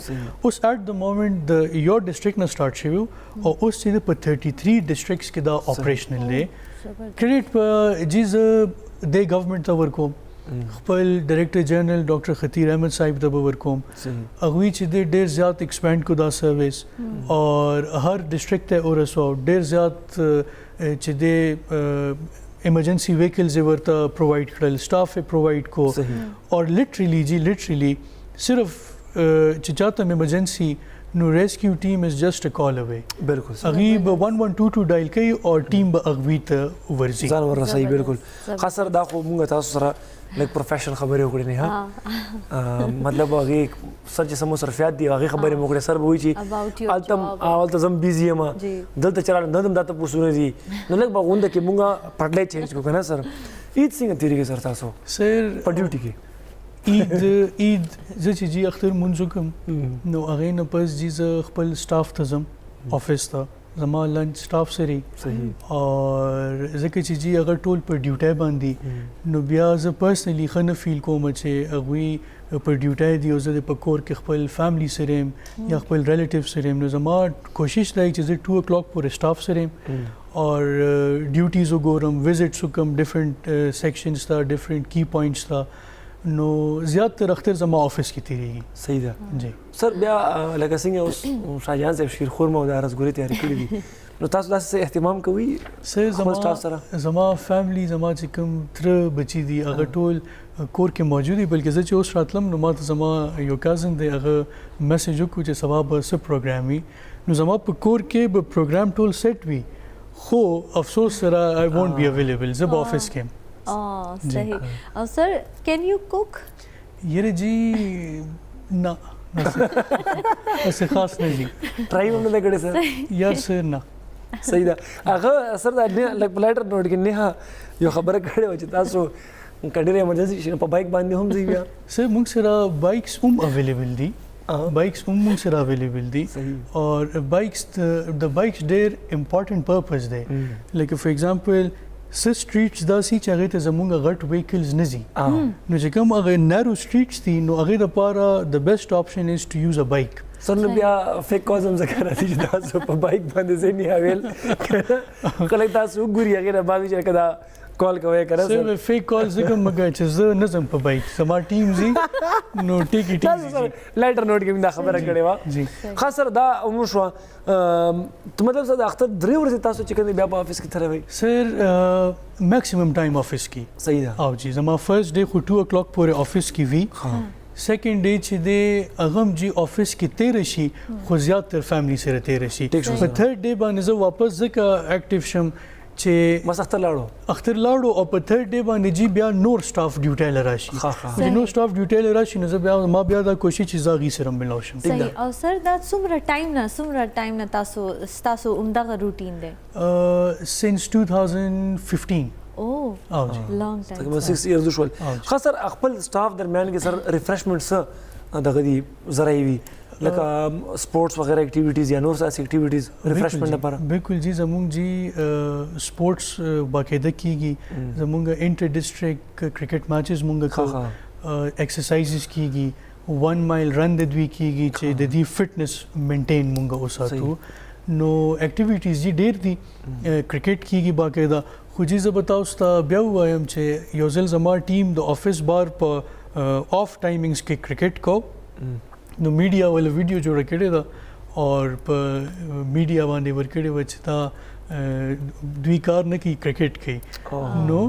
اوس ایٹ د مومنټ د یو ډسټرکټ نه سټارټ شوی او اوس چې په 33 ډسټرکټس کې دا اپریشنل دی کریډټ په جی زه دې ګورمنټ ته ورکوم خپل ډایرکټر جنرال ډاکټر خطیر احمد صاحب ته به ورکوم هغوی چې دی ډېر زیات ایکسپینډ کو دا سروس اور هر ډسټرکټ ته ورسو ډېر زیات چې دی ایمرجنسی ویکلز یې ورته پرووایډ کړل سټاف یې پرووایډ کو اور لټرلی صرف چې چاته ایمرجنسی نو ریسکیو ټیم از جسٹ ا کال اوے بالکل هغې به 1122 ډایل کوي او ټیم به هغوی ته ورځي ځان ورسوي بالکل خاص سر دا خو موږ تاسو سره لږ پروفیشنل خبرې وکړې نه ها مطلب هغې سر چې سمو صرفیات دي هغې خبرې مو وکړې سر به وایي چې هلته زه هم بیزي یم دلته چې راغلم دلته هم دا تپوسونه دي نو لږ به غونډه کې موږ پټلی چینج کړو که نه سر عید څنګه تېرېږي سر تاسو سر په ډیوټي کې عید زه چې جی اختر مونځ وکړم نو هغې نه پس جی زه خپل سټاف ته ځم آفس ته زما لنچ سټاف سره اور ځکه چې جی هغه ټول په ډیوټی باندې نو بیا زه پرسنلی ښه نه فیل کوم چې هغوی په ډیوټی دي او زه په کور کې خپل فیملی سره یم یا خپل ریلیټیو سره یم نو زما کوشش دی چې زه 2 o'clock پورې سټاف سره یم اور ډیوټیز وګورم وزټس وکړم ډفرنٹ سیکشنز ته ډفرنٹ کی پوینټس ته نو زیاتره اختر زما آفس کې تېرېږي صحیح ده جی سر بیا لکه څنګه اوس شاهجهان صاحب شیرخورمه او دا رسګورې تیارې کړي دي نو تاسو داسې اهتمام کوئ سر زما فیملی زما چې کوم تره بچي دي هغه ټول کور کې موجود دي بلکې زه چې اوس راتلم نو ما ته زما یو کازن دی هغه میسج وکړو چې سبا به څه پروګرام وي نو زما په کور کې به پروګرام ټول سیټ وي خو افسوس سره آی وونټ بی اویلیبل زه به آفس کې یم صحیح. اور سر کین یو کوک؟ یره جی نه اسې خاص نه دي ټرای هم نه کړی سر یار سر نه صحیح ده هغه سر دا نه لک پلایټر نوٹ کې نه یو خبره کړې و چې تاسو کډېر ایمرجنسي شي په بایک باندې هم ځي بیا سر موږ سره بایکس هم اویلیبل دي بایکس هم موږ سره اویلیبل دي او بایکس د بایکس ډېر امپورټنٹ پرپز دی لکه فار ایگزامپل څه سټریټس داسې چې هغې ته زموږ غټ ویکلز نه ځي نو چې کوم هغه نارو سټریټس دي نو هغې دپاره د بیسټ آپشن از ټو یوز ا بایک سر نو بیا فیک کالز هم ځکه راځي چې تاسو په بایک باندې ځئ نه اویل خلک تاسو وګوري هغې نه بعد چې دا کال کوي کنه سر فیک کال ځکه مګر چې زه نه ځم په بایک زما ټیم زی نو ټیک اټ لایټر نوٹ کې دا خبره کړې و جی خاص سر دا عمر شو ته مطلب سر د اختر 3 ورځې تاسو چې کنه بیا په افیس کې تر وي سر میکسیمم ټایم افیس کې صحیح ده او جی زما فرست ډے خو 2 o'clock پورې افیس کې وی سیکنډ ډے چې دی اغم جی افیس کې تیر شي خو زیات تر فیملی سره تیر شي په تھرد ډے باندې زه واپس ځکه اکټیو شم چې بس اختر لاړو او په تھرد ډے باندې جی بیا نور سټاف ډیوټي لراشي چې نور سټاف ډیوټي لراشي نو زه بیا ما بیا دا کوشش چې زاغي سره ملاو شم صحیح او سر دا څومره ټایم نه تاسو عمدغه روټین دی سینس 2015 او جی لانګ ټایم تقریبا 6 ایئرز شول خاص سر خپل سټاف درمیان کې سر ریفریشمنټ څه دغه دی زراوي وي لکه سپورټس وغیرہ ایکټیویټیز یا نور ساس ایکټیویټیز ریفریشمنٹ لپاره بالکل جی زمونږ جی سپورټس باقاعده کیږي زمونږ انټر ډسټریکټ کرکټ میچز مونږ کوو ایکسرسایزز کیږي 1 مایل رن د دوی کیږي چې د دې فټنس مینټین مونږ وساتو نو ایکټیویټیز جی ډیر دي کرکټ کیږي باقاعده خو جی زه به تاسو ته بیا ووایم چې یو ځل زما ټیم د افیس بار په آف ټایمینګز کې کرکټ کو نو میډیا ول ویډیو جوړ کړی دا اور په میډیا باندې ور کړی و چې دا دوی کار نه کوي کرکټ کوي نو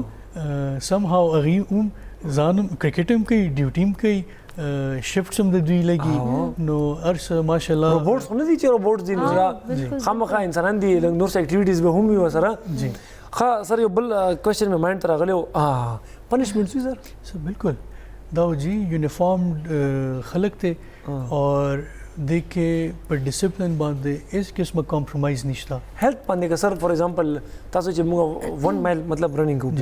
سم هاو اغي ځانم کرکټ هم کوي ډیوټي هم کوي شفټس هم د دوی لګي نو ارس ماشاءالله روبوټس نه دي چې روبوټس دي نو خامخا انسانان دي نور ایکټیویټیز به هم وي سره جی ها سر یو بل کوېسچن مې مایند ته راغلی و پنشمنټ وي سر بالکل دا جی یونیفارم خلق ته اور دیکھ کے پر ډیسپلین باندې اس قسمه کمپرومایز نشته هیلث باندې که سر فار ایگزامپل تاسو چې موږ 1 مایل مطلب رننګ کوو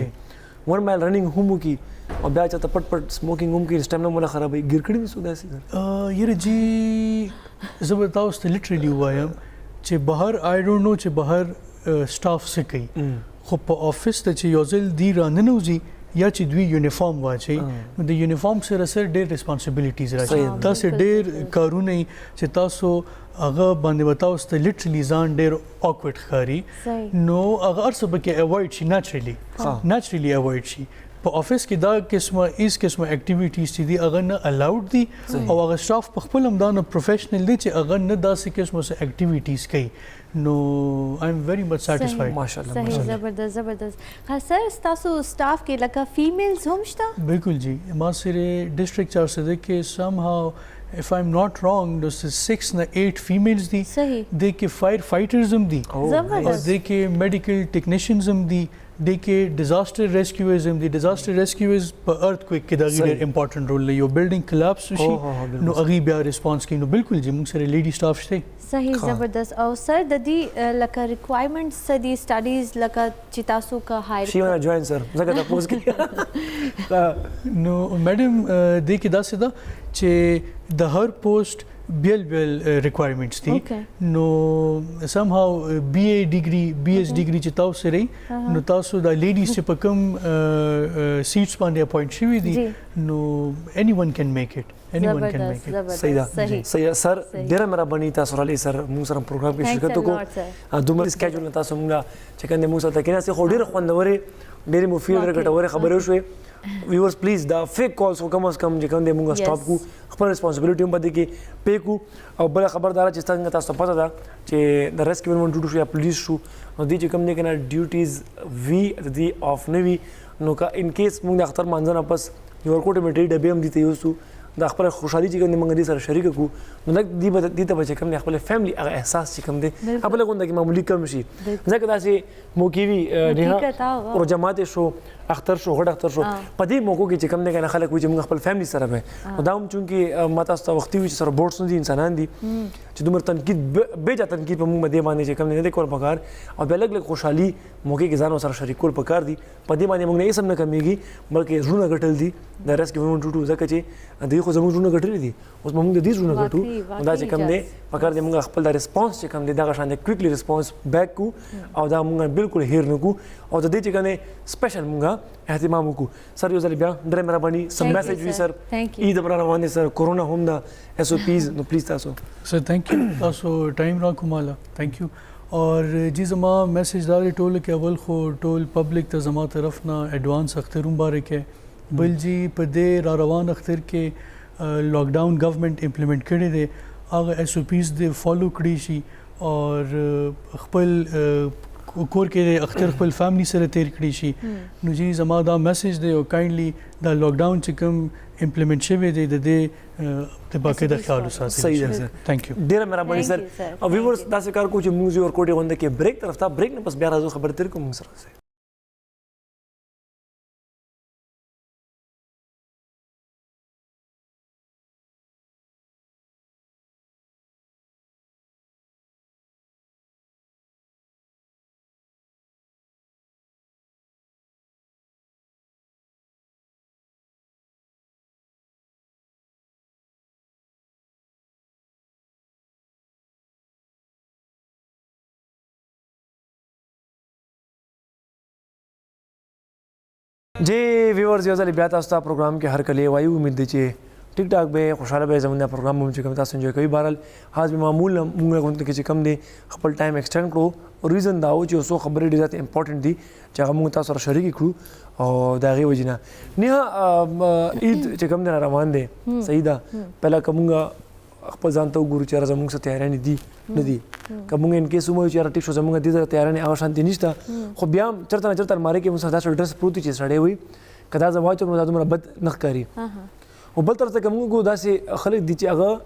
1 مایل رننګ هم کی او بیا چې پټ پټ سموکینګ هم کی سټیمنا مولا خرابوي ګیر کړی نشو داسې یره جی زه به تاسو ته لیټرلی وایم چې بهر آی ډونټ نو چې بهر سټاف څه کوي خو په افیس ته چې یو ځل دی راننوځي یا چې دوی یونیفارم واچي نو د یونیفارم سره سره ډېر ریسپانسبلیټیز راځي تاسو ډېر کارونه چې تاسو هغه باندې وتاوس ته لیټرلی ځان ډېر اوکورډ ښکاري نو هغه ارڅه به کې اوایډ شي نېچرلی اوایډ شي په افیس کې دا قسمه اکټیویټیز چې دي هغه نه الاؤډ دي او هغه سټاف په خپل هم دا نه پروفیشنل دي چې هغه نه داسې قسمه اکټیویټیز کوي نو آی ایم ویری مچ سیټسفاید ماشاءالله صحیح زبردست خاص سر تاسو سټاف کې لکه فیمیلز هم شته بالکل جی ما سره ډسټریکټ چار سده کې سم هاو if I'm not wrong those 6 na 8 females di they ke fire fighters hum di aur they ke medical technicians hum di they ke disaster rescuers hum di disaster rescuers per earthquake ke da very important role le yo building collapse shi no agi bya response ki no bilkul ji mung sare lady staff shte صحیح زبردست او سر د دې لکه ریکوایرمنټس د سټډیز لکه چې تاسو کا هایر شي ونه جوائن سر زګه تاسو کې نو میډم د کې دا سده چې د هر پوسټ بیل ریکوایرمنټس دي نو سم هاو بی ای ډیګري بی ایس ډیګري چې تاسو سره نو تاسو د لیډیز چې په کوم سیټس باندې اپوینټ شوی دي نو anyone can make it صحیح سر ډیره مهرباني تاسو را لې سر موږ سره پروګرام کې شرکت وکړو دومره سکیجول نه تاسو موږ چې کنده موږ سره کې نه خو ډیره خوندورې ډیره مفید ګټورې خبرې شوې ویورز پلیز دا فیک کالز کم از کم چې کوم دی موږ سټاپ کو خپل ریسپانسبিলিټي هم پدې کې پې کو او بل خبردار چې څنګه تاسو پته ده چې د ریسکیو ډیوټي شو یا پولیس شو نو دې چې کوم نه کنه ډیوټیز وی د دې اف نه وی نو کا ان کیس موږ د اختر مانځنه پس یو ورکوټ میټری ډبې هم دي ته یوسو د خپل خوشحالي چې کوم موږ دې سره شریک کو نو لکه دې ته چې کوم خپل فیملی هغه احساس چې کوم دی خپل غونډه کې معمولی کم شي ځکه دا چې موکیوي نه او جماعت شو اختر شو غټ اختر شو په دې موکو کې چې کوم نه کنه خلک وي چې موږ خپل فیملی سره به او دا هم چونکې ماته ست وختي وي سره بورډز نه دي انسانان دي چې دومره تنقید به جا تنقید په موږ باندې باندې چې کوم نه دي کول پکار او به لګ خوشحالي موکي کې ځان سره شریک کول پکار دي په دې باندې موږ نه سم نه کمیږي بلکې زړونه غټل دي د رس کې ومن ټوټو ځکه چې دوی خو زموږ زړونه غټل دي اوس موږ د دې زړونه غټو دا چې کوم دی پکار دی موږ خپل د ریسپانس چې کوم دی دا شان دی کویکلی ریسپانس بیک کو او دا موږ بالکل هیر نه کو او د دې چې کنه سپیشل موږ اهتمام وکړو سر یو ځل بیا ډېر مهرباني سم میسج وی سر عید پر روان دي سر کورونا هم دا ایس او پیز نو پلیز تاسو سر تھینک یو تاسو ټایم را کوماله تھینک یو اور جی زما میسج دار ټول کې اول خو ټول پبلک ته زما طرف نه ایڈوانس اختر مبارک ہے بل جی په دې را روان اختر کې لاک ډاون گورنمنت امپلیمنٹ کړی دی هغه ایس او پیز دی فالو کړی شي اور خپل کور کې اختر خپل فیملی سره تیر کړی شي نو جی زما دا میسج دی او کایندلی دا لاک ډاون چې کوم امپلیمنٹ شوی دی د دې د باقاعده خیال وساتئ صحیح ده سر تھینک یو ډیر مهرباني سر او ویورز دا څه کار کو چې موږ یو کوټه غونډه کې بریک طرف ته بریک نه پس بیا راځو خبر تر کوم سره جی ویورز یو ځل بیا تاسو ته پروګرام کې هر کله وایو امید دی چې ټیک ټاک به خوشاله به زمونږ پروګرام هم چې کوم تاسو انجوای کوي بهرحال حاضر معمول موږ غونډه کې چې کم دی خپل ټایم ایکسټند کړو ریزن دا و چې اوسو خبرې ډېرې زیات امپورټنټ دي چې هغه موږ تاسو سره شریک کړو او د هغې وجې نه نه عید چې کوم دی روان دی صحیح ده پهله که موږ خپل ځان ته وګورو چې یاره زموږ څه تیاریانې دي نه دي که موږ انکیس ومویو چې یاره ټیک شو زموږ دې سره تیاریانې هغه شانتې نشته خو بیا هم چېرته نه چېرته المارۍ کې موږ سره داسې ډرس پروت وي چې سړی وي که دا زه واچوم نو دا دومره بد نه ښکاري خو بل طرف ته که موږ وګورو داسې خلک دي چې هغه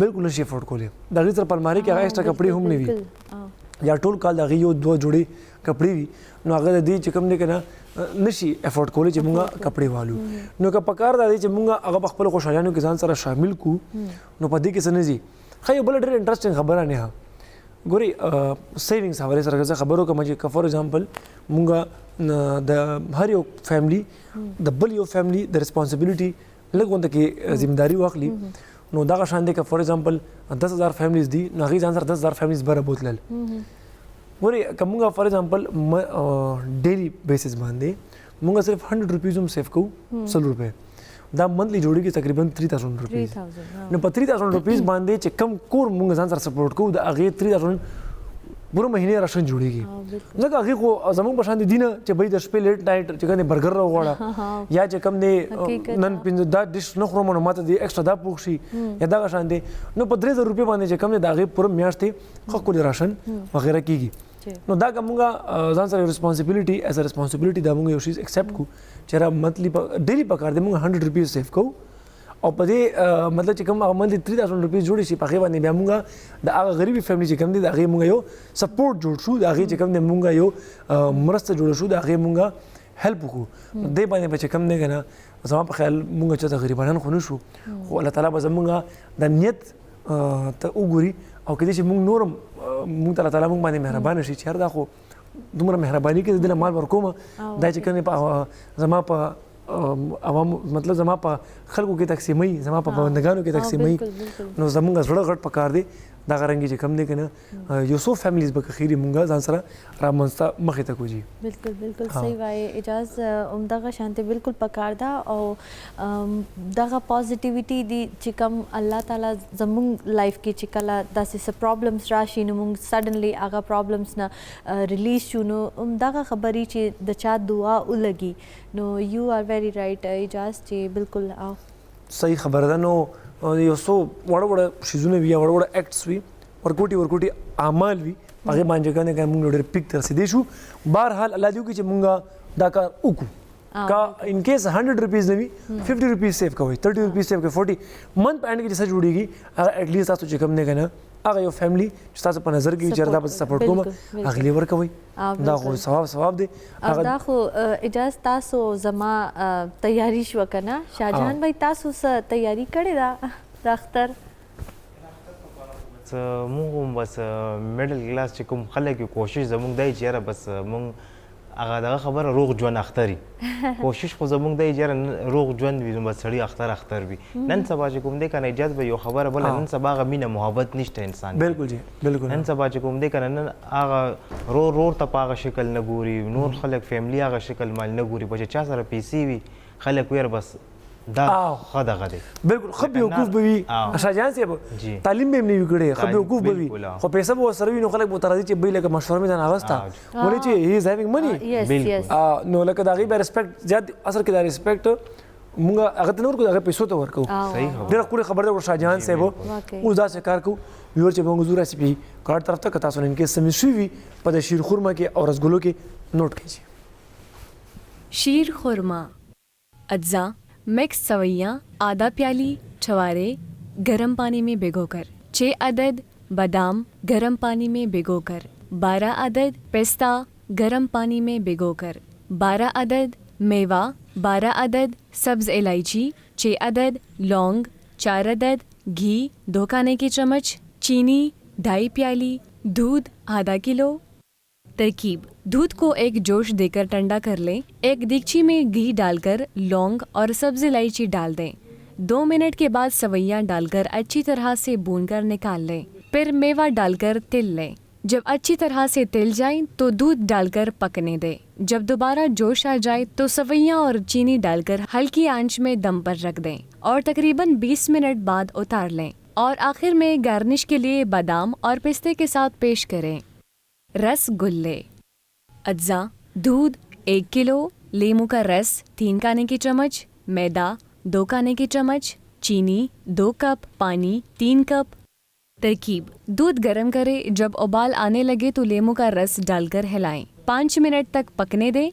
بالکل نشي افورډ کولی د هغې سره په المارۍ کې هغه ایکسټرا کپړې هم نه وي یا ټول کال د هغې یو دوه جوړې کپړې وي نو هغه د دې چې کوم دی که نه نشي افورډ کولی چې موږ کپړې والو نو که پکار دا دی چې موږ هغه په خپلو خوشحالیانو کې ځان سره شامل کړو نو په دې کې څه نه ځي ښه یو بله ډېره انټرسټینګ خبره نه ګورئ سیوینګس حوالې سره زه خبر وکړم چې که فار ایگزامپل موږ د هر یو فیملی د بل یو فیملی د ریسپانسبیلیټي لږ غونډه کې ذمہداري واخلي نو دغه شان دی که فار ایگزامپل 10,000 فیملیز دي نو هغې ځان سره 10,000 فیملیز بره بوتلل ګورئ که موږ فار ایگزامپل ډیلی بیسس باندې موږ صرف 100 روپیز هم سیف کوو 100 روپۍ دا منتلی جوړیږي تقریبا 3,000 روپیز نو په 3,000 روپیز باندې چې کم کور موږ ځان سره سپورټ کوو د هغې 3,000 پوره مهینې راشن جوړیږي ځکه هغې خو زموږ په شان دي نه چې بھائی د شپې لیټ نایټ چې کوم دی برګر راوغواړه یا چې کوم دی نن پنځه دا ډش نه خورم نو ماته دی ایکسټرا دا پوښ شي یا دغه شان دی نو په 3,000 روپۍ باندې چې کوم دی د هغې پوره میاشتې ښه ښکلي راشن وغیره کېږي نو دا که موږ ځان سره ریسپانسبیلیټي ایز ا ریسپانسبیلیټي دا موږ یو شیز ایکسپټ کړو چې را منتلی ډیلی پکار دی موږ 100 روپیز سیف کوو او په دې مطلب چې کوم هغه منتلی 3,000 روپیز جوړې شي په هغې باندې بیا موږ د هغه غریبي فیملی چې کوم دی د هغې موږ یو سپورټ جوړ شو د هغې چې کوم دی موږ یو مرسته جوړه شو د هغې موږ هیلپ وکړو دې باندې به چې کوم دی که نه زما په خیال موږ چېرته غریبانان خو نه شو خو الله تعالی به زموږ د نیت ته وګوري او کېدای شي موږ نور هم موږ ته الله تعالی موږ باندې مهربانه شي چې یار دا خو دومره مهرباني کوي د دې نه مال ورکوم دا چې کوم په زما په عوام مطلب زما په خلکو کې تقسیموي زما په بندګانو کې تقسیموي نو زموږ زړه غټ پکار دی دا غرنګي چې کم دی که نه یو څو فیملیز به که خیري مونږ ځان سره رامنځته مخې ته کوجي بالکل بالکل صحیح وایي اعجاز همدغه شانتې بالکل پکار ده او دغه پازیټیویټي دي چې کوم الله تعالی زموږ لایف کې چې کله داسې څه پرابلمس راشي نو موږ سډنلی هغه پرابلمس نه ریلیز شو نو همدغه خبرې چې د چا دعا ولګي نو یو آر ویری رایټ اعجاز چې بالکل صحیح خبره ده نو یو څو وړه وړه شیزونه وي یا وړه وړه اکټس وي ورکوټي اعمال وي هغې باندې چې کوم موږ ډېر پیک ته رسېدی شو بهرحال الله دې وکړي چې موږ دا کار وکړو کا ان کیس 100 روپیز نه وي 50 روپیز سیو کوئ 30 روپیز سیو کوئ 40 منت په انډ کې چې جوړیږي ایټ لیست تاسو چې کوم نه کنه هغه یو فیملی چې تاسو په نظر کې چې دا به سپورټ کوم هغه لیور کوي دا خو ثواب دی دا خو اجازه تاسو زما تیاری شو کنه شاهجهان بھائی تاسو سره تیاری کړی دا اختر موږ هم بس میډل کلاس چې کوم خلک کوشش زموږ دی چې یاره بس موږ هغه دغه خبره روغ ژوند اختري کوشش خو زموږ دی چې روغ ژوند وي نو بس سړی اختر وي نن سبا چې کوم دی کنه ایجاد به یو خبره بله نن سبا هغه مینه محبت نشته انسان بالکل جی بالکل نن سبا چې کوم دی کنه نن هغه رور ته په هغه شکل نه ګوري نور خلک فیملی هغه شکل مال نه ګوري په چې چا سره پیسې وي خلک ویر بس دا ښه دغه دی بالکل ښه بیوقوف به وي شاهجهان صاحب تعلیم به یې نه وي کړی ښه بیوقوف به وي خو پیسه به ورسره وي نو خلک به ورته راځي چې بهی لکه مشوره مې ځان اخیسته ولې چې هی از هیوینګ منی نو لکه د هغې به ریسپیکټ زیات اصل کې دا ریسپیکټ مونږ هغه ته نه ورکوو د هغې پیسو ته ورکوو ډېره ښکلې خبره ده شاهجهان صاحب اوس داسې کار کوو ویور چې به موږ ځو ریسیپي کارډ طرف ته که تاسو نن کې څه مس شوي وي په د شیر خورما کې او رسګلو کې نوٹ کیجیے شیر خورما اجزا مکس سویاں آدھا پیالی چھوارے گرم پانی میں بھگو کر 6 عدد بادام گرم پانی میں بھگو کر 12 عدد پستہ گرم پانی میں بھگو کر 12 عدد میوہ 12 عدد سبز الائچی 6 عدد لونگ 4 عدد گھی 2 کھانے کے چمچ چینی 2.5 پیالی دودھ آدھا کلو ترکیب دودھ کو ایک جوش دے کر ٹھنڈا کر لیں ایک دیگچی میں گھی ڈال کر لونگ اور سبز الائچی ڈال دیں 2 منٹ کے بعد سویاں ڈال کر اچھی طرح سے بھون کر نکال لیں پھر میوہ ڈال کر تل لیں جب اچھی طرح سے تل جائیں تو دودھ ڈال کر پکنے دیں جب دوبارہ جوش آ جائے تو سویاں اور چینی ڈال کر ہلکی آنچ میں دم پر رکھ دیں اور تقریباً 20 منٹ بعد اتار لیں اور آخر میں گارنش کے لیے بادام اور پستے کے ساتھ پیش کریں رس گلے اجزا دودھ 1 کلو لیموں کا رس 3 کھانے کے چمچ میدا 2 کھانے کے چمچ چینی 2 کپ پانی 3 کپ ترکیب دودھ گرم کرے جب ابال آنے لگے تو لیموں کا رس ڈال کر ہلائیں 5 منٹ تک پکنے دیں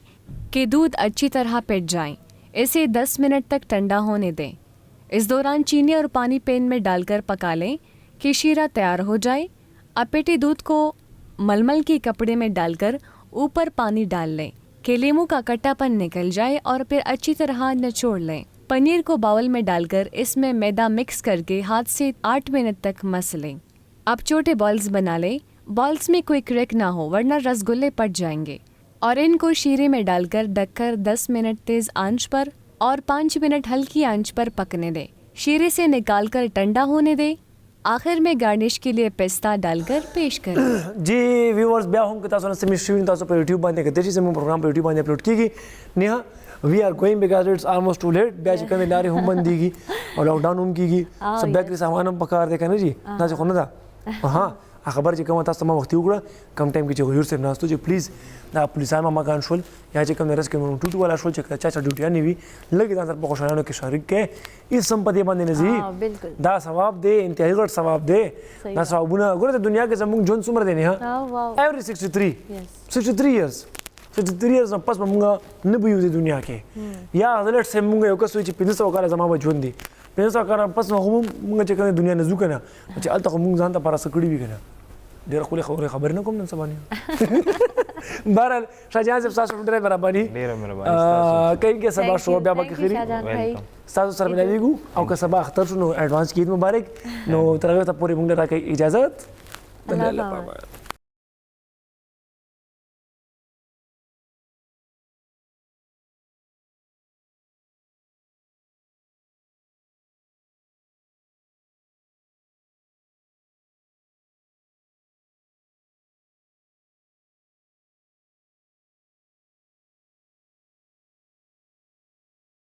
کہ دودھ اچھی طرح پٹ جائیں اسے 10 منٹ تک ٹھنڈا ہونے دیں اس دوران چینی اور پانی پین میں ڈال کر پکا لیں کہ شیرہ تیار ہو جائے اب پٹے دودھ کو ململ کے کپڑے میں ڈال کر اوپر پانی ڈال لیں کہ لیموں کا کٹا پن نکل جائے اور پھر اچھی طرح نچوڑ لیں پنیر کو باول میں ڈال کر اس میں میدا مکس کر کے ہاتھ سے 8 منٹ تک مس لیں اب چھوٹے بالز بنا لیں بالز میں کوئی کریک نہ ہو ورنہ رس گلے پٹ جائیں گے اور ان کو شیرے میں ڈال کر ڈھک کر 10 منٹ تیز آنچ پر اور 5 منٹ ہلکی آنچ پر پکنے دیں شیرے سے نکال کر ٹھنڈا ہونے دیں آخر میں گارنش کے لیے پستہ ڈال کر پیش کریں جی ویورز بیا هم که تاسو نه سمې شوي تاسو په یوټیوب باندې کتلی شئ زموږ پروګرام په یوټیوب باندې اپلوډ کیږي نه وی آر گوئنگ بیکاز اٹس آلموسٹ ټو لیټ بیا چې کومې لارې هم بندېږي او لاک ډاون هم کیږي سب بیکري سامان هم پکار دی که نه جي داسې خو نه ده ها خبر چې کومه تاسو ته ما وختي وکړه کم ټایم کې چې غیور صاحب ناستو چې پلیز دا پولیسان ماماګان شول یا چې کوم د رس کې ټوټو والا شول چې چا چا ډیوټیانې وي لږ ځان سره په خوشحالانو کې شریک کړئ هېڅ هم په دې باندې نه ځي دا ثواب دی انتهایي غټ ثواب دی دا ثوابونه ګوره د دنیا کې زموږ ژوند څومره دی نه ایوری 63 ایئرز نه پس به مونږ نه به یو د دنیا کې یا حضرت صاحب مونږ یو کس وایي چې 500 کاله زما به ژوند دی 500 کاله پس نو هم مونږ چې کوم دنیا نه ځو که نه چې هلته خو مونږ ځان ته پاره څه کړي وي که نه ډېره ښکلې خبرې نه کوم نن سبا نه بهرحال شاهجهان صاحب ستاسو ډېره مهرباني کہیں کې سبا شو بیا به کې خیري ستاسو سره ملاویږو او که سبا اختر شو نو ایډوانس کې عید مبارک نو تر هغې ته پورې مونږ له راکوئ اجازت الله